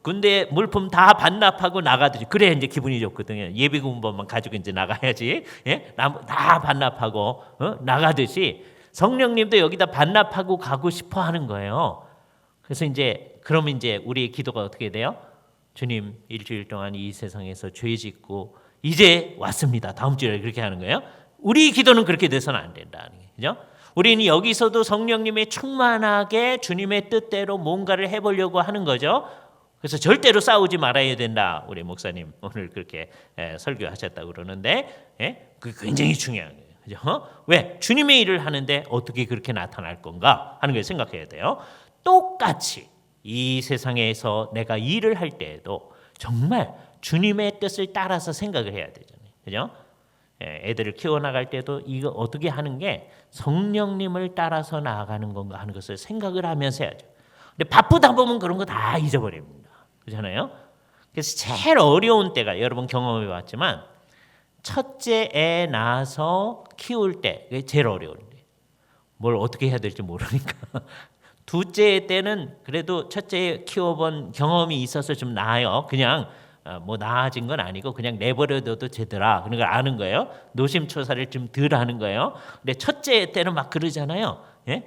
군대 물품 다 반납하고 나가듯이 그래야 이제 기분이 좋거든요. 예비군번만 가지고 이제 나가야지. 예? 다 반납하고 나가듯이 성령님도 여기다 반납하고 가고 싶어 하는 거예요. 그래서 이제 그러면 이제 우리의 기도가 어떻게 돼요? 주님, 일주일 동안 이 세상에서 죄 짓고 이제 왔습니다. 다음 주에 그렇게 하는 거예요. 우리 기도는 그렇게 돼서는 안 된다는 거죠. 우리는 여기서도 성령님의 충만하게 주님의 뜻대로 뭔가를 해보려고 하는 거죠. 그래서 절대로 싸우지 말아야 된다. 우리 목사님 오늘 그렇게 설교하셨다고 그러는데 그게 굉장히 중요한 거예요. 그죠? 왜? 주님의 일을 하는데 어떻게 그렇게 나타날 건가 하는 걸 생각해야 돼요. 똑같이 이 세상에서 내가 일을 할 때에도 정말 주님의 뜻을 따라서 생각을 해야 되잖아요. 그죠? 애들을 키워나갈 때도 이거 어떻게 하는 게 성령님을 따라서 나아가는 건가 하는 것을 생각을 하면서 해야죠. 근데 바쁘다 보면 그런 거 다 잊어버립니다. 그렇잖아요? 그래서 제일 어려운 때가 여러분 경험해 봤지만 첫째 애 낳아서 키울 때 그게 제일 어려운데 뭘 어떻게 해야 될지 모르니까 둘째 때는 그래도 첫째 키워본 경험이 있어서 좀 나아요. 그냥 뭐 나아진 건 아니고 그냥 내버려둬도 되더라 그런 걸 아는 거예요. 노심초사를 좀 덜 하는 거예요. 근데 첫째 때는 막 그러잖아요. 예?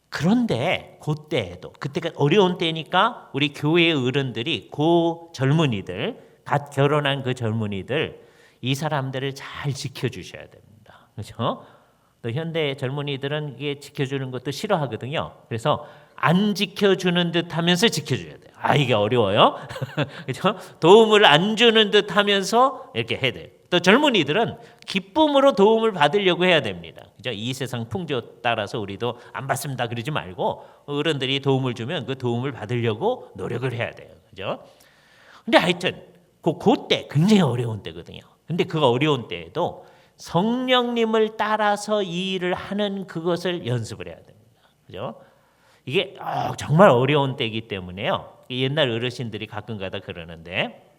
그런데 그때에도 그때가 어려운 때니까 우리 교회의 어른들이 그 젊은이들 갓 결혼한 그 젊은이들 이 사람들을 잘 지켜주셔야 됩니다. 그렇죠? 또 현대 젊은이들은 이게 지켜주는 것도 싫어하거든요. 그래서 안 지켜주는 듯하면서 지켜줘야 돼요. 이게 어려워요. 그렇죠? 도움을 안 주는 듯하면서 이렇게 해야 돼요. 또 젊은이들은 기쁨으로 도움을 받으려고 해야 됩니다. 그죠? 이 세상 풍조 따라서 우리도 안 받습니다 그러지 말고 어른들이 도움을 주면 그 도움을 받으려고 노력을 해야 돼요. 그죠? 근데 하여튼 그때 굉장히 어려운 때거든요. 근데 그 어려운 때에도 성령님을 따라서 이 일을 하는 그것을 연습을 해야 됩니다. 그죠? 이게 정말 어려운 때이기 때문에요. 옛날 어르신들이 가끔가다 그러는데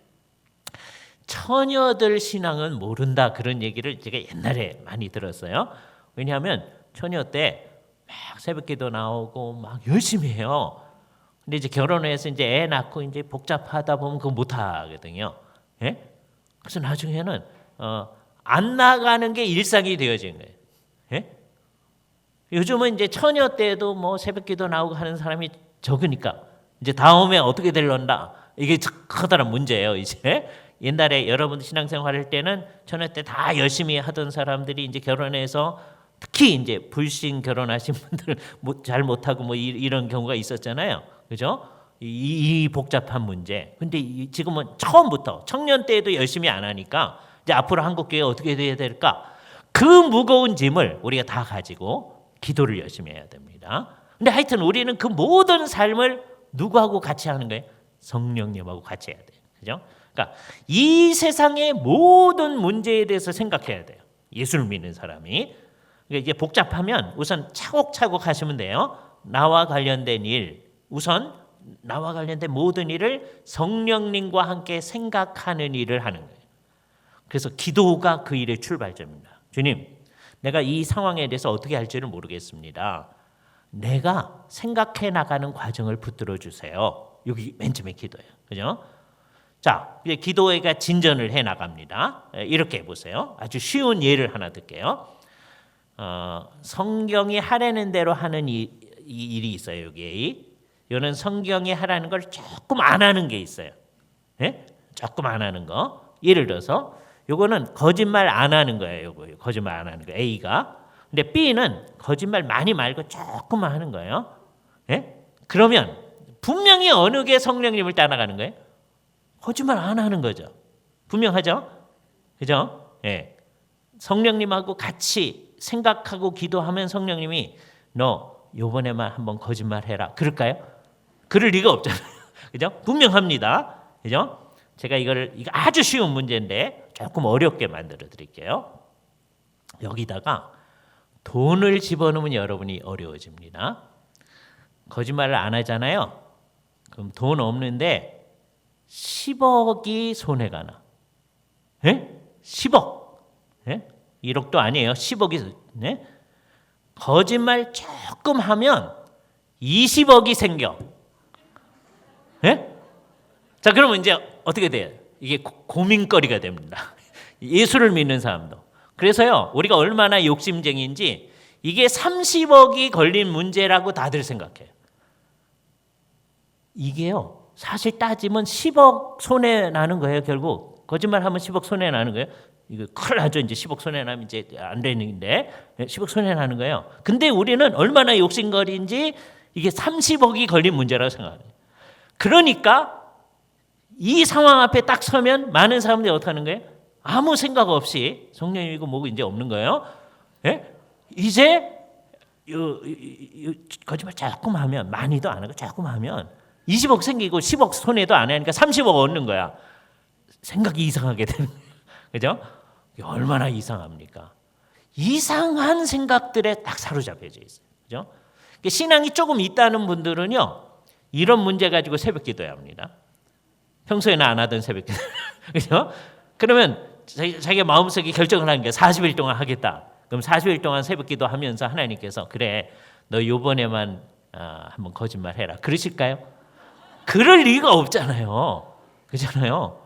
처녀들 신앙은 모른다 그런 얘기를 제가 옛날에 많이 들었어요. 왜냐하면 처녀 때 막 새벽기도 나오고 막 열심히 해요. 근데 이제 결혼해서 이제 애 낳고 이제 복잡하다 보면 그거 못 하거든요. 예? 그래서 나중에는 안 나가는 게 일상이 되어진 거예요. 예? 요즘은 이제 처녀 때도 뭐 새벽기도 나오고 하는 사람이 적으니까 이제 다음에 어떻게 될런다 이게 커다란 문제예요. 이제 옛날에 여러분 신앙생활 할 때는 처녀 때 다 열심히 하던 사람들이 이제 결혼해서 특히 이제 불신 결혼하신 분들 잘 못하고 뭐 이런 경우가 있었잖아요. 그죠? 이 복잡한 문제. 근데 지금은 처음부터 청년 때에도 열심히 안 하니까 이제 앞으로 한국 교회 어떻게 돼야 될까? 그 무거운 짐을 우리가 다 가지고 기도를 열심히 해야 됩니다. 근데 하여튼 우리는 그 모든 삶을 누구하고 같이 하는 거예요? 성령님하고 같이 해야 돼요. 그죠? 그러니까 이 세상의 모든 문제에 대해서 생각해야 돼요. 예수를 믿는 사람이. 그러니까 이게 복잡하면 우선 차곡차곡 하시면 돼요. 나와 관련된 일, 우선 나와 관련된 모든 일을 성령님과 함께 생각하는 일을 하는 거예요. 그래서 기도가 그 일의 출발점입니다. 주님, 내가 이 상황에 대해서 어떻게 할지를 모르겠습니다. 내가 생각해 나가는 과정을 붙들어 주세요. 여기 맨 처음에 기도예요. 그죠? 자, 이제 기도회가 진전을 해 나갑니다. 이렇게 해보세요. 아주 쉬운 예를 하나 들게요. 성경이 하라는 대로 하는 일이 있어요. 여기 이거는 성경이 하라는 걸 조금 안 하는 게 있어요. 예? 조금 안 하는 거. 예를 들어서 요거는 거짓말 안 하는 거예요. 요거 거짓말 안 하는 거 A가. 근데 B는 거짓말 많이 말고 조금 하는 거예요. 예? 그러면 분명히 어느 게 성령님을 따라가는 거예요? 거짓말 안 하는 거죠. 분명하죠? 그죠? 예. 성령님하고 같이 생각하고 기도하면 성령님이 너 요번에만 한번 거짓말 해라. 그럴까요? 그럴 리가 없잖아요. 그죠? 분명합니다. 그죠? 제가 이거 아주 쉬운 문제인데 조금 어렵게 만들어 드릴게요. 여기다가 돈을 집어넣으면 여러분이 어려워집니다. 거짓말을 안 하잖아요. 그럼 돈 없는데 10억이 손해가 나. 예? 10억. 예? 1억도 아니에요. 10억이. 네? 거짓말 조금 하면 20억이 생겨. 예? 자, 그러면 이제 어떻게 돼요? 이게 고민거리가 됩니다. 예수를 믿는 사람도. 그래서요, 우리가 얼마나 욕심쟁이인지 이게 30억이 걸린 문제라고 다들 생각해요. 이게요, 사실 따지면 10억 손해 나는 거예요. 결국 거짓말하면 10억 손해 나는 거예요. 이거 큰일 나죠. 이제 10억 손해 나면 이제 안 되는데 10억 손해 나는 거예요. 근데 우리는 얼마나 욕심거리인지 이게 30억이 걸린 문제라고 생각해요. 그러니까 이 상황 앞에 딱 서면 많은 사람들이 어떻게 하는 거예요? 아무 생각 없이 성령이고 뭐고 이제 없는 거예요. 예? 이제 거짓말 조금 하면, 많이도 안 하고 조금 하면 20억 생기고 10억 손해도 안 하니까 30억 얻는 거야. 생각이 이상하게 되는 거예요. 그죠? 얼마나 이상합니까? 이상한 생각들에 딱 사로잡혀져 있어요. 그죠? 신앙이 조금 있다는 분들은요, 이런 문제 가지고 새벽 기도해야 합니다. 평소에는 안 하던 새벽 기도. 그죠? 그러면 자기가 마음속에 결정을 하는 게 40일 동안 하겠다. 그럼 40일 동안 새벽 기도하면서 하나님께서 그래, 너 요번에만 한번 거짓말 해라. 그러실까요? 그럴 리가 없잖아요. 그렇잖아요.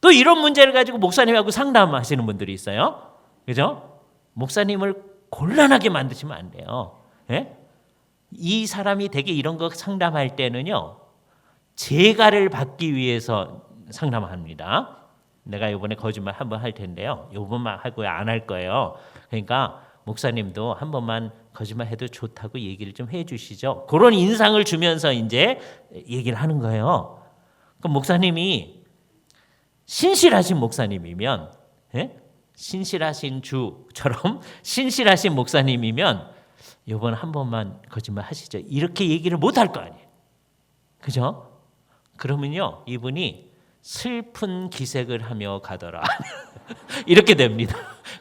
또 이런 문제를 가지고 목사님하고 상담하시는 분들이 있어요. 그죠? 목사님을 곤란하게 만드시면 안 돼요. 예? 이 사람이 되게 이런 거 상담할 때는요, 재가를 받기 위해서 상담합니다. 내가 이번에 거짓말 한번 할 텐데요. 이번만 하고 안 할 거예요. 그러니까 목사님도 한 번만 거짓말 해도 좋다고 얘기를 좀 해주시죠. 그런 인상을 주면서 이제 얘기를 하는 거예요. 그럼 목사님이 신실하신 목사님이면, 예? 신실하신 주처럼 신실하신 목사님이면 이번 한 번만 거짓말 하시죠. 이렇게 얘기를 못 할 거 아니에요. 그죠? 그러면요, 이분이 슬픈 기색을 하며 가더라. 이렇게 됩니다.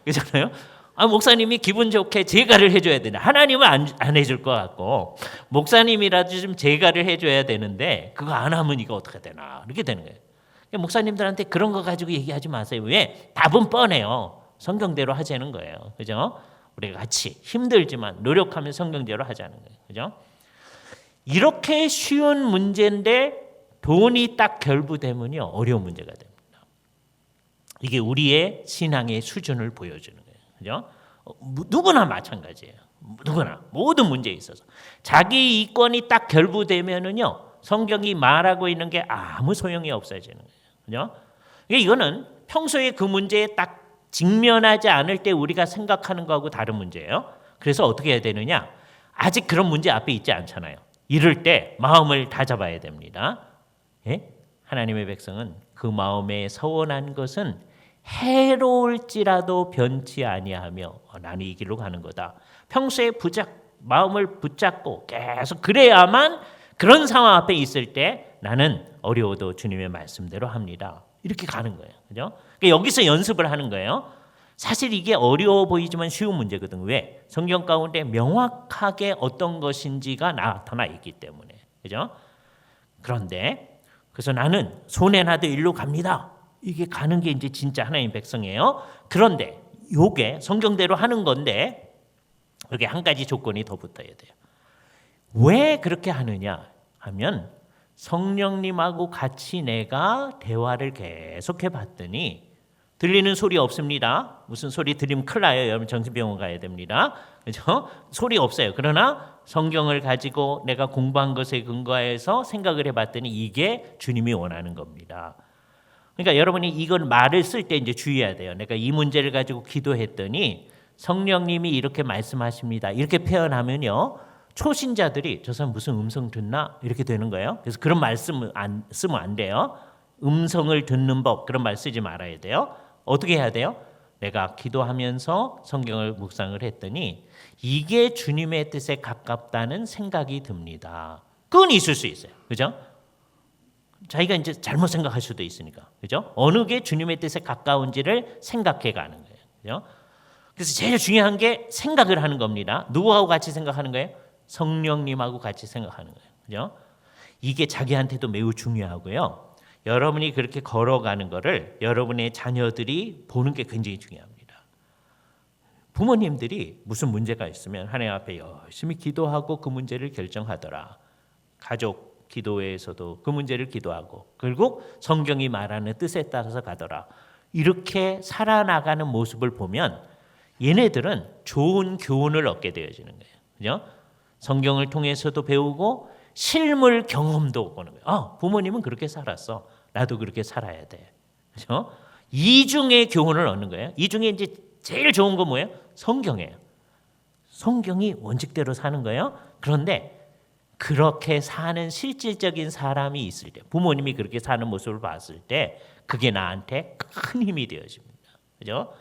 그렇잖아요? 목사님이 기분 좋게 제가를 해줘야 되나? 하나님은 안 해줄 것 같고, 목사님이라도 좀 제가를 해줘야 되는데 그거 안 하면 이거 어떻게 되나? 이렇게 되는 거예요. 목사님들한테 그런 거 가지고 얘기하지 마세요. 왜? 답은 뻔해요. 성경대로 하자는 거예요. 그죠? 우리가 같이 힘들지만 노력하면 성경대로 하자는 거예요. 그죠? 이렇게 쉬운 문제인데 돈이 딱 결부되면요, 어려운 문제가 됩니다. 이게 우리의 신앙의 수준을 보여주는 거예요. 그죠? 누구나 마찬가지예요. 누구나 모든 문제에 있어서 자기 이권이 딱 결부되면은요, 성경이 말하고 있는 게 아무 소용이 없어지는 거예요. 그죠? 이거는 평소에 그 문제에 딱 직면하지 않을 때 우리가 생각하는 거하고 다른 문제예요. 그래서 어떻게 해야 되느냐? 아직 그런 문제 앞에 있지 않잖아요. 이럴 때 마음을 다잡아야 됩니다. 예? 하나님의 백성은 그 마음에 서원한 것은 해로울지라도 변치 아니하며 나는 이 길로 가는 거다. 평소에 마음을 붙잡고 계속 그래야만 그런 상황 앞에 있을 때 나는 어려워도 주님의 말씀대로 합니다. 이렇게 가는 거예요. 그죠? 그러니까 여기서 연습을 하는 거예요. 사실 이게 어려워 보이지만 쉬운 문제거든. 왜? 성경 가운데 명확하게 어떤 것인지가 나타나 있기 때문에. 그죠? 그런데 그래서 나는 손해나도 일로 갑니다. 이게 가는 게 이제 진짜 하나님 백성이에요. 그런데 요게 성경대로 하는 건데 여기 한 가지 조건이 더 붙어야 돼요. 왜 그렇게 하느냐 하면 성령님하고 같이 내가 대화를 계속해 봤더니 들리는 소리 없습니다. 무슨 소리 들리면 큰일 나요. 여러분 정신병원 가야 됩니다. 그렇죠? 소리 없어요. 그러나 성경을 가지고 내가 공부한 것에 근거해서 생각을 해봤더니 이게 주님이 원하는 겁니다. 그러니까 여러분이 이건 말을 쓸 때 이제 주의해야 돼요. 내가 이 문제를 가지고 기도했더니 성령님이 이렇게 말씀하십니다. 이렇게 표현하면요, 초신자들이 저 사람 무슨 음성 듣나 이렇게 되는 거예요. 그래서 그런 말씀을 쓰면 안 돼요. 음성을 듣는 법 그런 말 쓰지 말아야 돼요. 어떻게 해야 돼요? 내가 기도하면서 성경을 묵상을 했더니 이게 주님의 뜻에 가깝다는 생각이 듭니다. 그건 있을 수 있어요. 그죠? 자기가 이제 잘못 생각할 수도 있으니까. 그죠? 어느 게 주님의 뜻에 가까운지를 생각해 가는 거예요. 그죠? 그래서 제일 중요한 게 생각을 하는 겁니다. 누구하고 같이 생각하는 거예요? 성령님하고 같이 생각하는 거예요. 그죠? 이게 자기한테도 매우 중요하고요. 여러분이 그렇게 걸어가는 거를 여러분의 자녀들이 보는 게 굉장히 중요합니다. 부모님들이 무슨 문제가 있으면 하나님 앞에 열심히 기도하고 그 문제를 결정하더라. 가족 기도회에서도 그 문제를 기도하고 결국 성경이 말하는 뜻에 따라서 가더라. 이렇게 살아나가는 모습을 보면 얘네들은 좋은 교훈을 얻게 되어지는 거예요. 그죠? 성경을 통해서도 배우고 실물 경험도 오는 거예요. 부모님은 그렇게 살았어. 나도 그렇게 살아야 돼. 그죠? 이중의 교훈을 얻는 거예요. 이 중에 이제 제일 좋은 건 뭐예요? 성경이에요. 성경이 원칙대로 사는 거예요. 그런데 그렇게 사는 실질적인 사람이 있을 때, 부모님이 그렇게 사는 모습을 봤을 때 그게 나한테 큰 힘이 되어집니다. 그죠?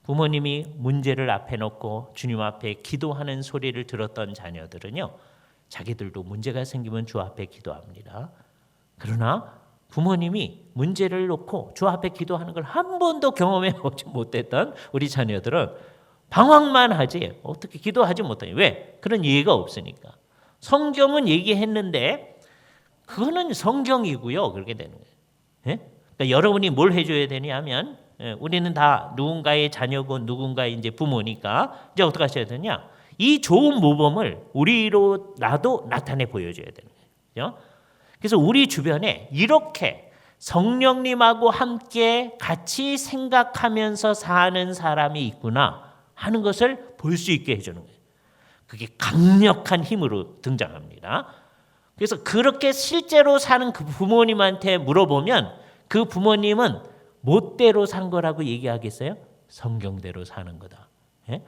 부모님이 문제를 앞에 놓고 주님 앞에 기도하는 소리를 들었던 자녀들은요, 자기들도 문제가 생기면 주 앞에 기도합니다. 그러나 부모님이 문제를 놓고 주 앞에 기도하는 걸 한 번도 경험해 보지 못했던 우리 자녀들은 방황만 하지 어떻게 기도하지 못해요. 왜? 그런 이해가 없으니까. 성경은 얘기했는데 그거는 성경이고요. 그렇게 되는 거예요. 예? 그러니까 여러분이 뭘 해줘야 되냐면, 우리는 다 누군가의 자녀고 누군가의 이제 부모니까 이제 어떻게 하셔야 되냐? 이 좋은 모범을 우리로라도 나타내 보여줘야 되는 거예요. 그래서 우리 주변에 이렇게 성령님하고 함께 같이 생각하면서 사는 사람이 있구나 하는 것을 볼 수 있게 해주는 거예요. 그게 강력한 힘으로 등장합니다. 그래서 그렇게 실제로 사는 그 부모님한테 물어보면 그 부모님은 못대로 산 거라고 얘기하겠어요? 성경대로 사는 거다. 예?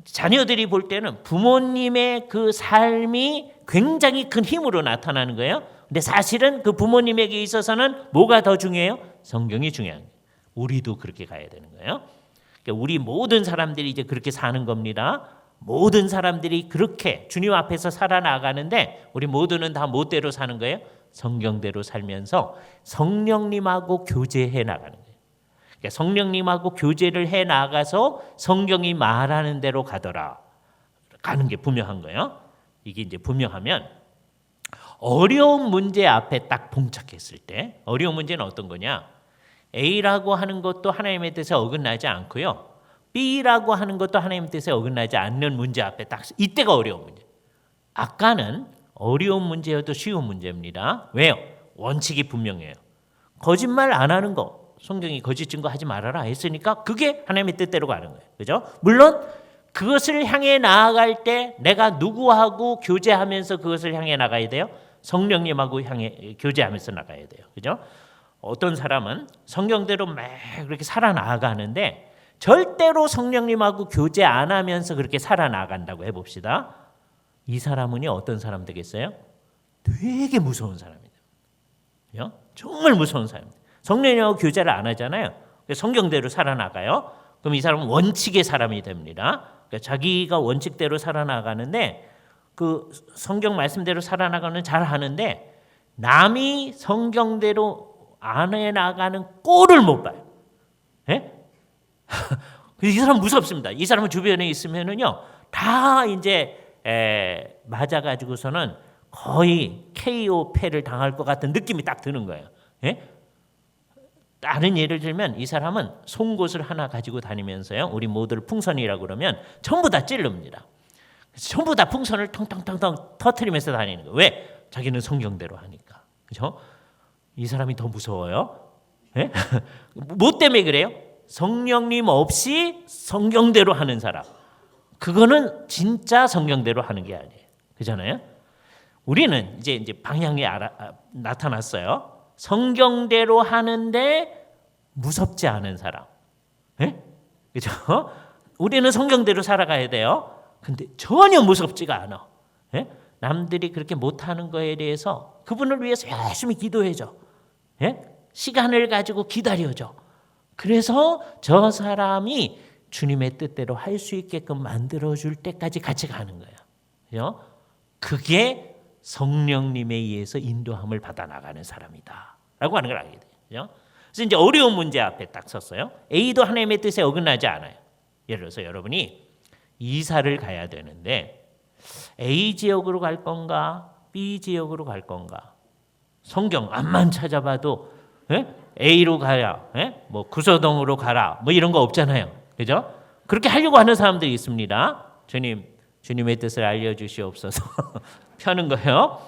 자녀들이 볼 때는 부모님의 그 삶이 굉장히 큰 힘으로 나타나는 거예요. 근데 사실은 그 부모님에게 있어서는 뭐가 더 중요해요? 성경이 중요한 거예요. 우리도 그렇게 가야 되는 거예요. 그러니까 우리 모든 사람들이 이제 그렇게 사는 겁니다. 모든 사람들이 그렇게 주님 앞에서 살아나가는데 우리 모두는 다 뭐대로 사는 거예요? 성경대로 살면서 성령님하고 교제해 나가는 거예요. 그러니까 성령님하고 교제를 해 나가서 성경이 말하는 대로 가더라. 가는 게 분명한 거예요. 이게 이제 분명하면 어려운 문제 앞에 딱 봉착했을 때, 어려운 문제는 어떤 거냐? A라고 하는 것도 하나님의 뜻에 어긋나지 않고요. B라고 하는 것도 하나님의 뜻에 어긋나지 않는 문제 앞에 딱 이때가 어려운 문제. 아까는 어려운 문제여도 쉬운 문제입니다. 왜요? 원칙이 분명해요. 거짓말 안 하는 거, 성경이 거짓 증거하지 말아라 했으니까 그게 하나님의 뜻대로 가는 거예요. 그죠? 물론 그것을 향해 나아갈 때 내가 누구하고 교제하면서 그것을 향해 나가야 돼요? 성령님하고 향해 교제하면서 나가야 돼요. 그죠? 어떤 사람은 성경대로 막 그렇게 살아나가는데 절대로 성령님하고 교제 안 하면서 그렇게 살아나간다고 해봅시다. 이 사람은 어떤 사람 되겠어요? 되게 무서운 사람이에요. 정말 무서운 사람이에요. 성령님하고 교제를 안 하잖아요. 성경대로 살아나가요. 그럼 이 사람은 원칙의 사람이 됩니다. 그러니까 자기가 원칙대로 살아나가는데 그 성경 말씀대로 살아나가는 잘 하는데 남이 성경대로 안 해나가는 꼴을 못 봐요. 예? 이 사람 무섭습니다. 이 사람은 주변에 있으면은요 다 이제 맞아가지고서는 거의 KO 패를 당할 것 같은 느낌이 딱 드는 거예요. 예? 다른 예를 들면 이 사람은 송곳을 하나 가지고 다니면서요. 우리 모두를 풍선이라고 그러면 전부 다 찌릅니다. 전부 다 풍선을 텅텅텅텅 터트리면서 다니는 거예요. 왜? 자기는 성경대로 하니까. 그렇죠? 이 사람이 더 무서워요. 예? 뭐 때문에 그래요? 성령님 없이 성경대로 하는 사람. 그거는 진짜 성경대로 하는 게 아니에요. 그렇잖아요? 우리는 이제 방향이 나타났어요. 성경대로 하는데 무섭지 않은 사람. 예? 그렇죠? 우리는 성경대로 살아가야 돼요. 근데 전혀 무섭지가 않아. 예? 남들이 그렇게 못하는 거에 대해서 그분을 위해서 열심히 기도해줘. 예? 시간을 가지고 기다려줘. 그래서 저 사람이 주님의 뜻대로 할 수 있게끔 만들어줄 때까지 같이 가는 거예요. 그죠? 그게 성령님에 의해서 인도함을 받아 나가는 사람이다. 라고 하는 걸 알게 돼요. 그죠? 그래서 이제 어려운 문제 앞에 딱 섰어요. A도 하나님의 뜻에 어긋나지 않아요. 예를 들어서 여러분이 이사를 가야 되는데 A 지역으로 갈 건가 B 지역으로 갈 건가 성경 앞만 찾아봐도 A로 가야 뭐 구서동으로 가라 뭐 이런 거 없잖아요. 그죠? 그렇게 하려고 하는 사람들이 있습니다. 주님의 뜻을 알려주시옵소서 펴는 거예요.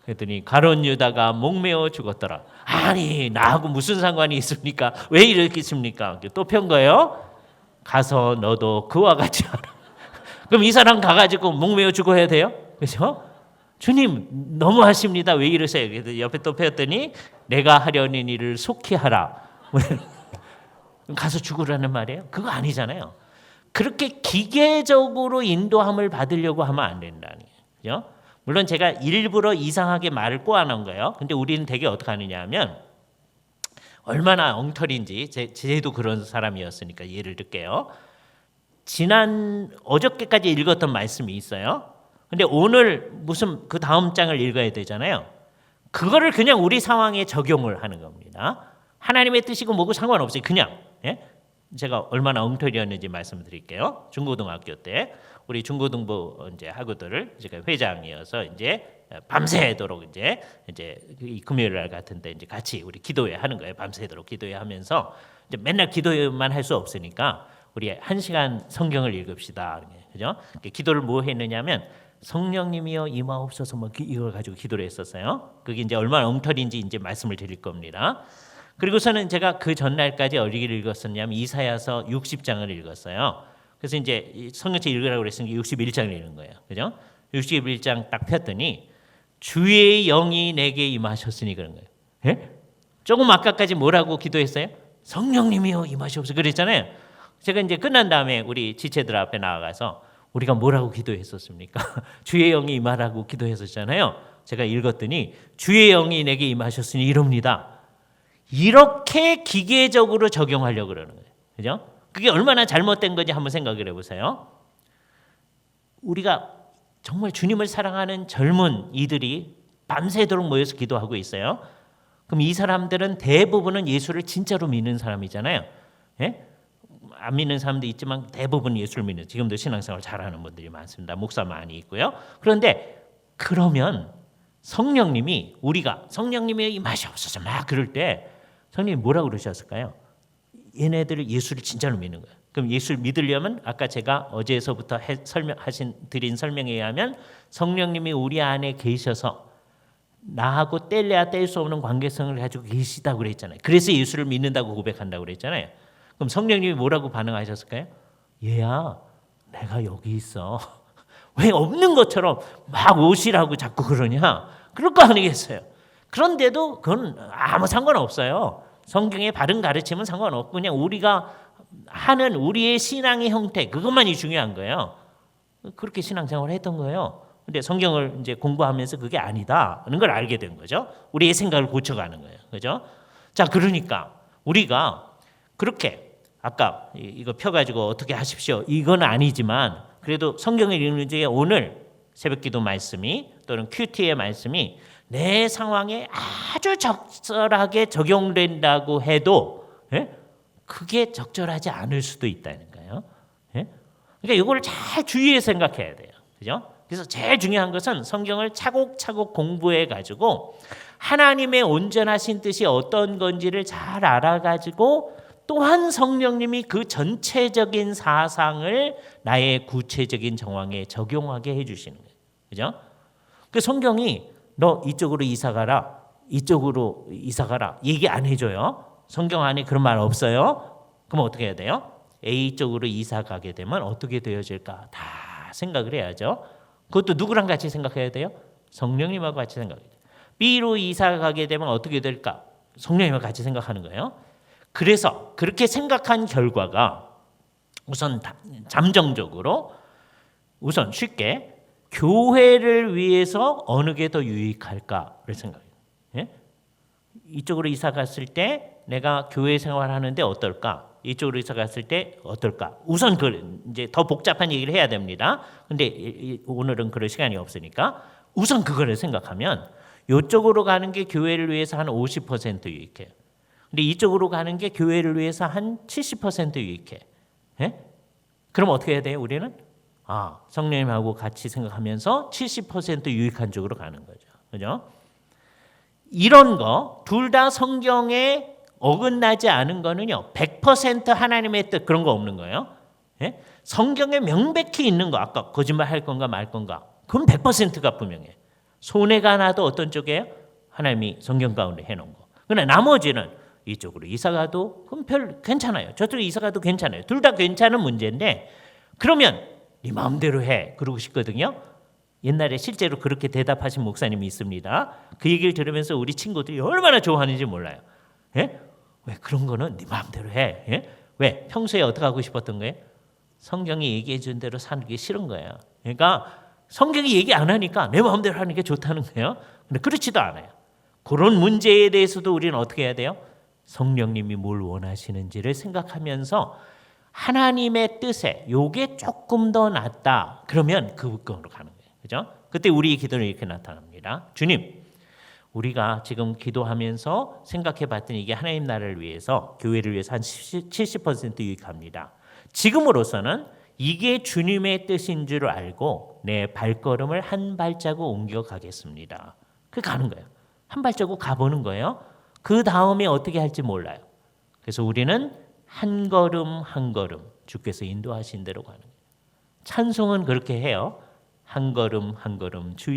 그랬더니 가룟 유다가 목매어 죽었더라. 아니 나하고 무슨 상관이 있습니까? 왜 이렇게 있습니까? 또 편 거예요. 가서 너도 그와 같이 하라. 그럼 이 사람 가가지고 목매어 죽어야 돼요? 그렇죠? 주님 너무하십니다. 왜 이러세요? 그래서 옆에 또 펴었더니 내가 하려는 일을 속히 하라. 가서 죽으라는 말이에요? 그거 아니잖아요. 그렇게 기계적으로 인도함을 받으려고 하면 안 된다는 거죠. 물론 제가 일부러 이상하게 말을 꼬아놓은 거예요. 근데 우리는 되게 어떻게 하느냐 하면 얼마나 엉터리인지 제도 그런 사람이었으니까 예를 들게요. 어저께까지 읽었던 말씀이 있어요. 근데 오늘 무슨 그 다음 장을 읽어야 되잖아요. 그거를 그냥 우리 상황에 적용을 하는 겁니다. 하나님의 뜻이고 뭐고 상관없어요. 그냥. 예? 제가 얼마나 엉터리였는지 말씀드릴게요. 중고등학교 때 우리 중고등부 이제 학우들을 제가 회장이어서 이제 밤새도록 이제 이 금요일 날 같은데 이제 같이 우리 기도회 하는 거예요. 밤새도록 기도회 하면서 이제 맨날 기도회만 할 수 없으니까 우리 1시간 성경을 읽읍시다. 그죠? 기도를 뭐 했느냐면 성령님이여 임하옵소서 뭐 이걸 가지고 기도를 했었어요. 그게 이제 얼마나 엉터리인지 이제 말씀을 드릴 겁니다. 그리고서는 제가 그 전날까지 어디를 읽었었냐면 이사야서 60장을 읽었어요. 그래서 이제 성경책 읽으라고 그랬으니까 61장을 읽는 거예요. 그죠? 61장 딱 폈더니 주의 영이 내게 임하셨으니 그런 거예요. 예? 조금 아까까지 뭐라고 기도했어요? 성령님이여 임하시옵소서 그랬잖아요. 제가 이제 끝난 다음에 우리 지체들 앞에 나가서 우리가 뭐라고 기도했었습니까? 주의 영이 임하라고 기도했었잖아요. 제가 읽었더니 주의 영이 내게 임하셨으니 이럽니다. 이렇게 기계적으로 적용하려고 그러는 거예요. 그죠? 그게 얼마나 잘못된 건지 한번 생각을 해보세요. 우리가 정말 주님을 사랑하는 젊은 이들이 밤새도록 모여서 기도하고 있어요. 그럼 이 사람들은 대부분은 예수를 진짜로 믿는 사람이잖아요. 예? 안 믿는 사람도 있지만 대부분 예수를 믿는, 지금도 신앙생활 잘하는 분들이 많습니다. 목사 많이 있고요. 그런데 그러면 성령님이 우리가 성령님의 임하시옵소서 막 그럴 때 성령님이 뭐라고 그러셨을까요? 얘네들을 예수를 진짜로 믿는 거예요. 그럼 예수를 믿으려면 아까 제가 어제서부터 드린 설명에 의하면 성령님이 우리 안에 계셔서 나하고 뗄래야 뗄 수 없는 관계성을 가지고 계시다고 그랬잖아요. 그래서 예수를 믿는다고 고백한다고 그랬잖아요. 그럼 성령님이 뭐라고 반응하셨을까요? 얘야, 내가 여기 있어. 왜 없는 것처럼 막 오시라고 자꾸 그러냐? 그럴 거 아니겠어요. 그런데도 그건 아무 상관없어요. 성경의 바른 가르침은 상관없고 그냥 우리가 하는 우리의 신앙의 형태 그것만이 중요한 거예요. 그렇게 신앙생활을 했던 거예요. 근데 성경을 이제 공부하면서 그게 아니다는 걸 알게 된 거죠. 우리의 생각을 고쳐가는 거예요. 그죠? 자, 그러니까 우리가 그렇게 아까 이거 펴가지고 어떻게 하십시오. 이건 아니지만 그래도 성경을 읽는 중에 오늘 새벽기도 말씀이 또는 큐티의 말씀이 내 상황에 아주 적절하게 적용된다고 해도 그게 적절하지 않을 수도 있다는 거예요. 그러니까 이거를 잘 주의해 생각해야 돼요. 그죠? 그래서 제일 중요한 것은 성경을 차곡차곡 공부해 가지고 하나님의 온전하신 뜻이 어떤 건지를 잘 알아가지고 또한 성령님이 그 전체적인 사상을 나의 구체적인 정황에 적용하게 해주시는 거예요. 그죠? 그 성경이 너 이쪽으로 이사 가라, 이쪽으로 이사 가라 얘기 안 해줘요. 성경 안에 그런 말 없어요. 그럼 어떻게 해야 돼요? A 쪽으로 이사 가게 되면 어떻게 되어질까 다 생각을 해야죠. 그것도 누구랑 같이 생각해야 돼요? 성령님하고 같이 생각해야 돼요. B로 이사 가게 되면 어떻게 될까? 성령님하고 같이 생각하는 거예요. 그래서 그렇게 생각한 결과가 우선 잠정적으로 우선 쉽게 교회를 위해서 어느 게 더 유익할까를 생각해요. 예? 이쪽으로 이사 갔을 때 내가 교회 생활하는데 어떨까? 이쪽으로 이사 갔을 때 어떨까? 우선 그 이제 더 복잡한 얘기를 해야 됩니다. 근데 오늘은 그럴 시간이 없으니까 우선 그거를 생각하면 이쪽으로 가는 게 교회를 위해서 한 50% 유익해요. 근데 이쪽으로 가는 게 교회를 위해서 한 70% 유익해. 예? 그럼 어떻게 해야 돼요? 우리는 성령님하고 같이 생각하면서 70% 유익한 쪽으로 가는 거죠. 그죠? 이런 거 둘 다 성경에 어긋나지 않은 거는요. 100% 하나님의 뜻 그런 거 없는 거예요. 예? 성경에 명백히 있는 거 아까 거짓말 할 건가 말 건가 그건 100%가 분명해. 손해가 나도 어떤 쪽이에요? 하나님이 성경 가운데 해놓은 거. 그러나 나머지는 이쪽으로 이사 가도 그럼 별 괜찮아요. 저쪽으로 이사 가도 괜찮아요. 둘 다 괜찮은 문제인데 그러면 네 마음대로 해 그러고 싶거든요. 옛날에 실제로 그렇게 대답하신 목사님이 있습니다. 그 얘기를 들으면서 우리 친구들이 얼마나 좋아하는지 몰라요. 예? 왜 그런 거는 네 마음대로 해? 예? 왜? 평소에 어떻게 하고 싶었던 거예요? 성경이 얘기해 준 대로 사는 게 싫은 거예요. 그러니까 성경이 얘기 안 하니까 내 마음대로 하는 게 좋다는 거예요. 근데 그렇지도 않아요. 그런 문제에 대해서도 우리는 어떻게 해야 돼요? 성령님이 뭘 원하시는지를 생각하면서 하나님의 뜻에 요게 조금 더 낫다. 그러면 그쪽으로 가는 거예요. 그죠? 그때 우리의 기도는 이렇게 나타납니다. 주님, 우리가 지금 기도하면서 생각해 봤더니 이게 하나님 나라를 위해서, 교회를 위해서 한 70% 유익합니다. 지금으로서는 이게 주님의 뜻인 줄 알고 내 발걸음을 한 발자국 옮겨 가겠습니다. 그 가는 거예요. 한 발자국 가보는 거예요. 그 다음에 어떻게 할지 몰라요. 그래서 우리는 한 걸음 한 걸음 주께서 인도하신 대로 가는 거예요. 찬송은 그렇게 해요. 한 걸음 한 걸음 주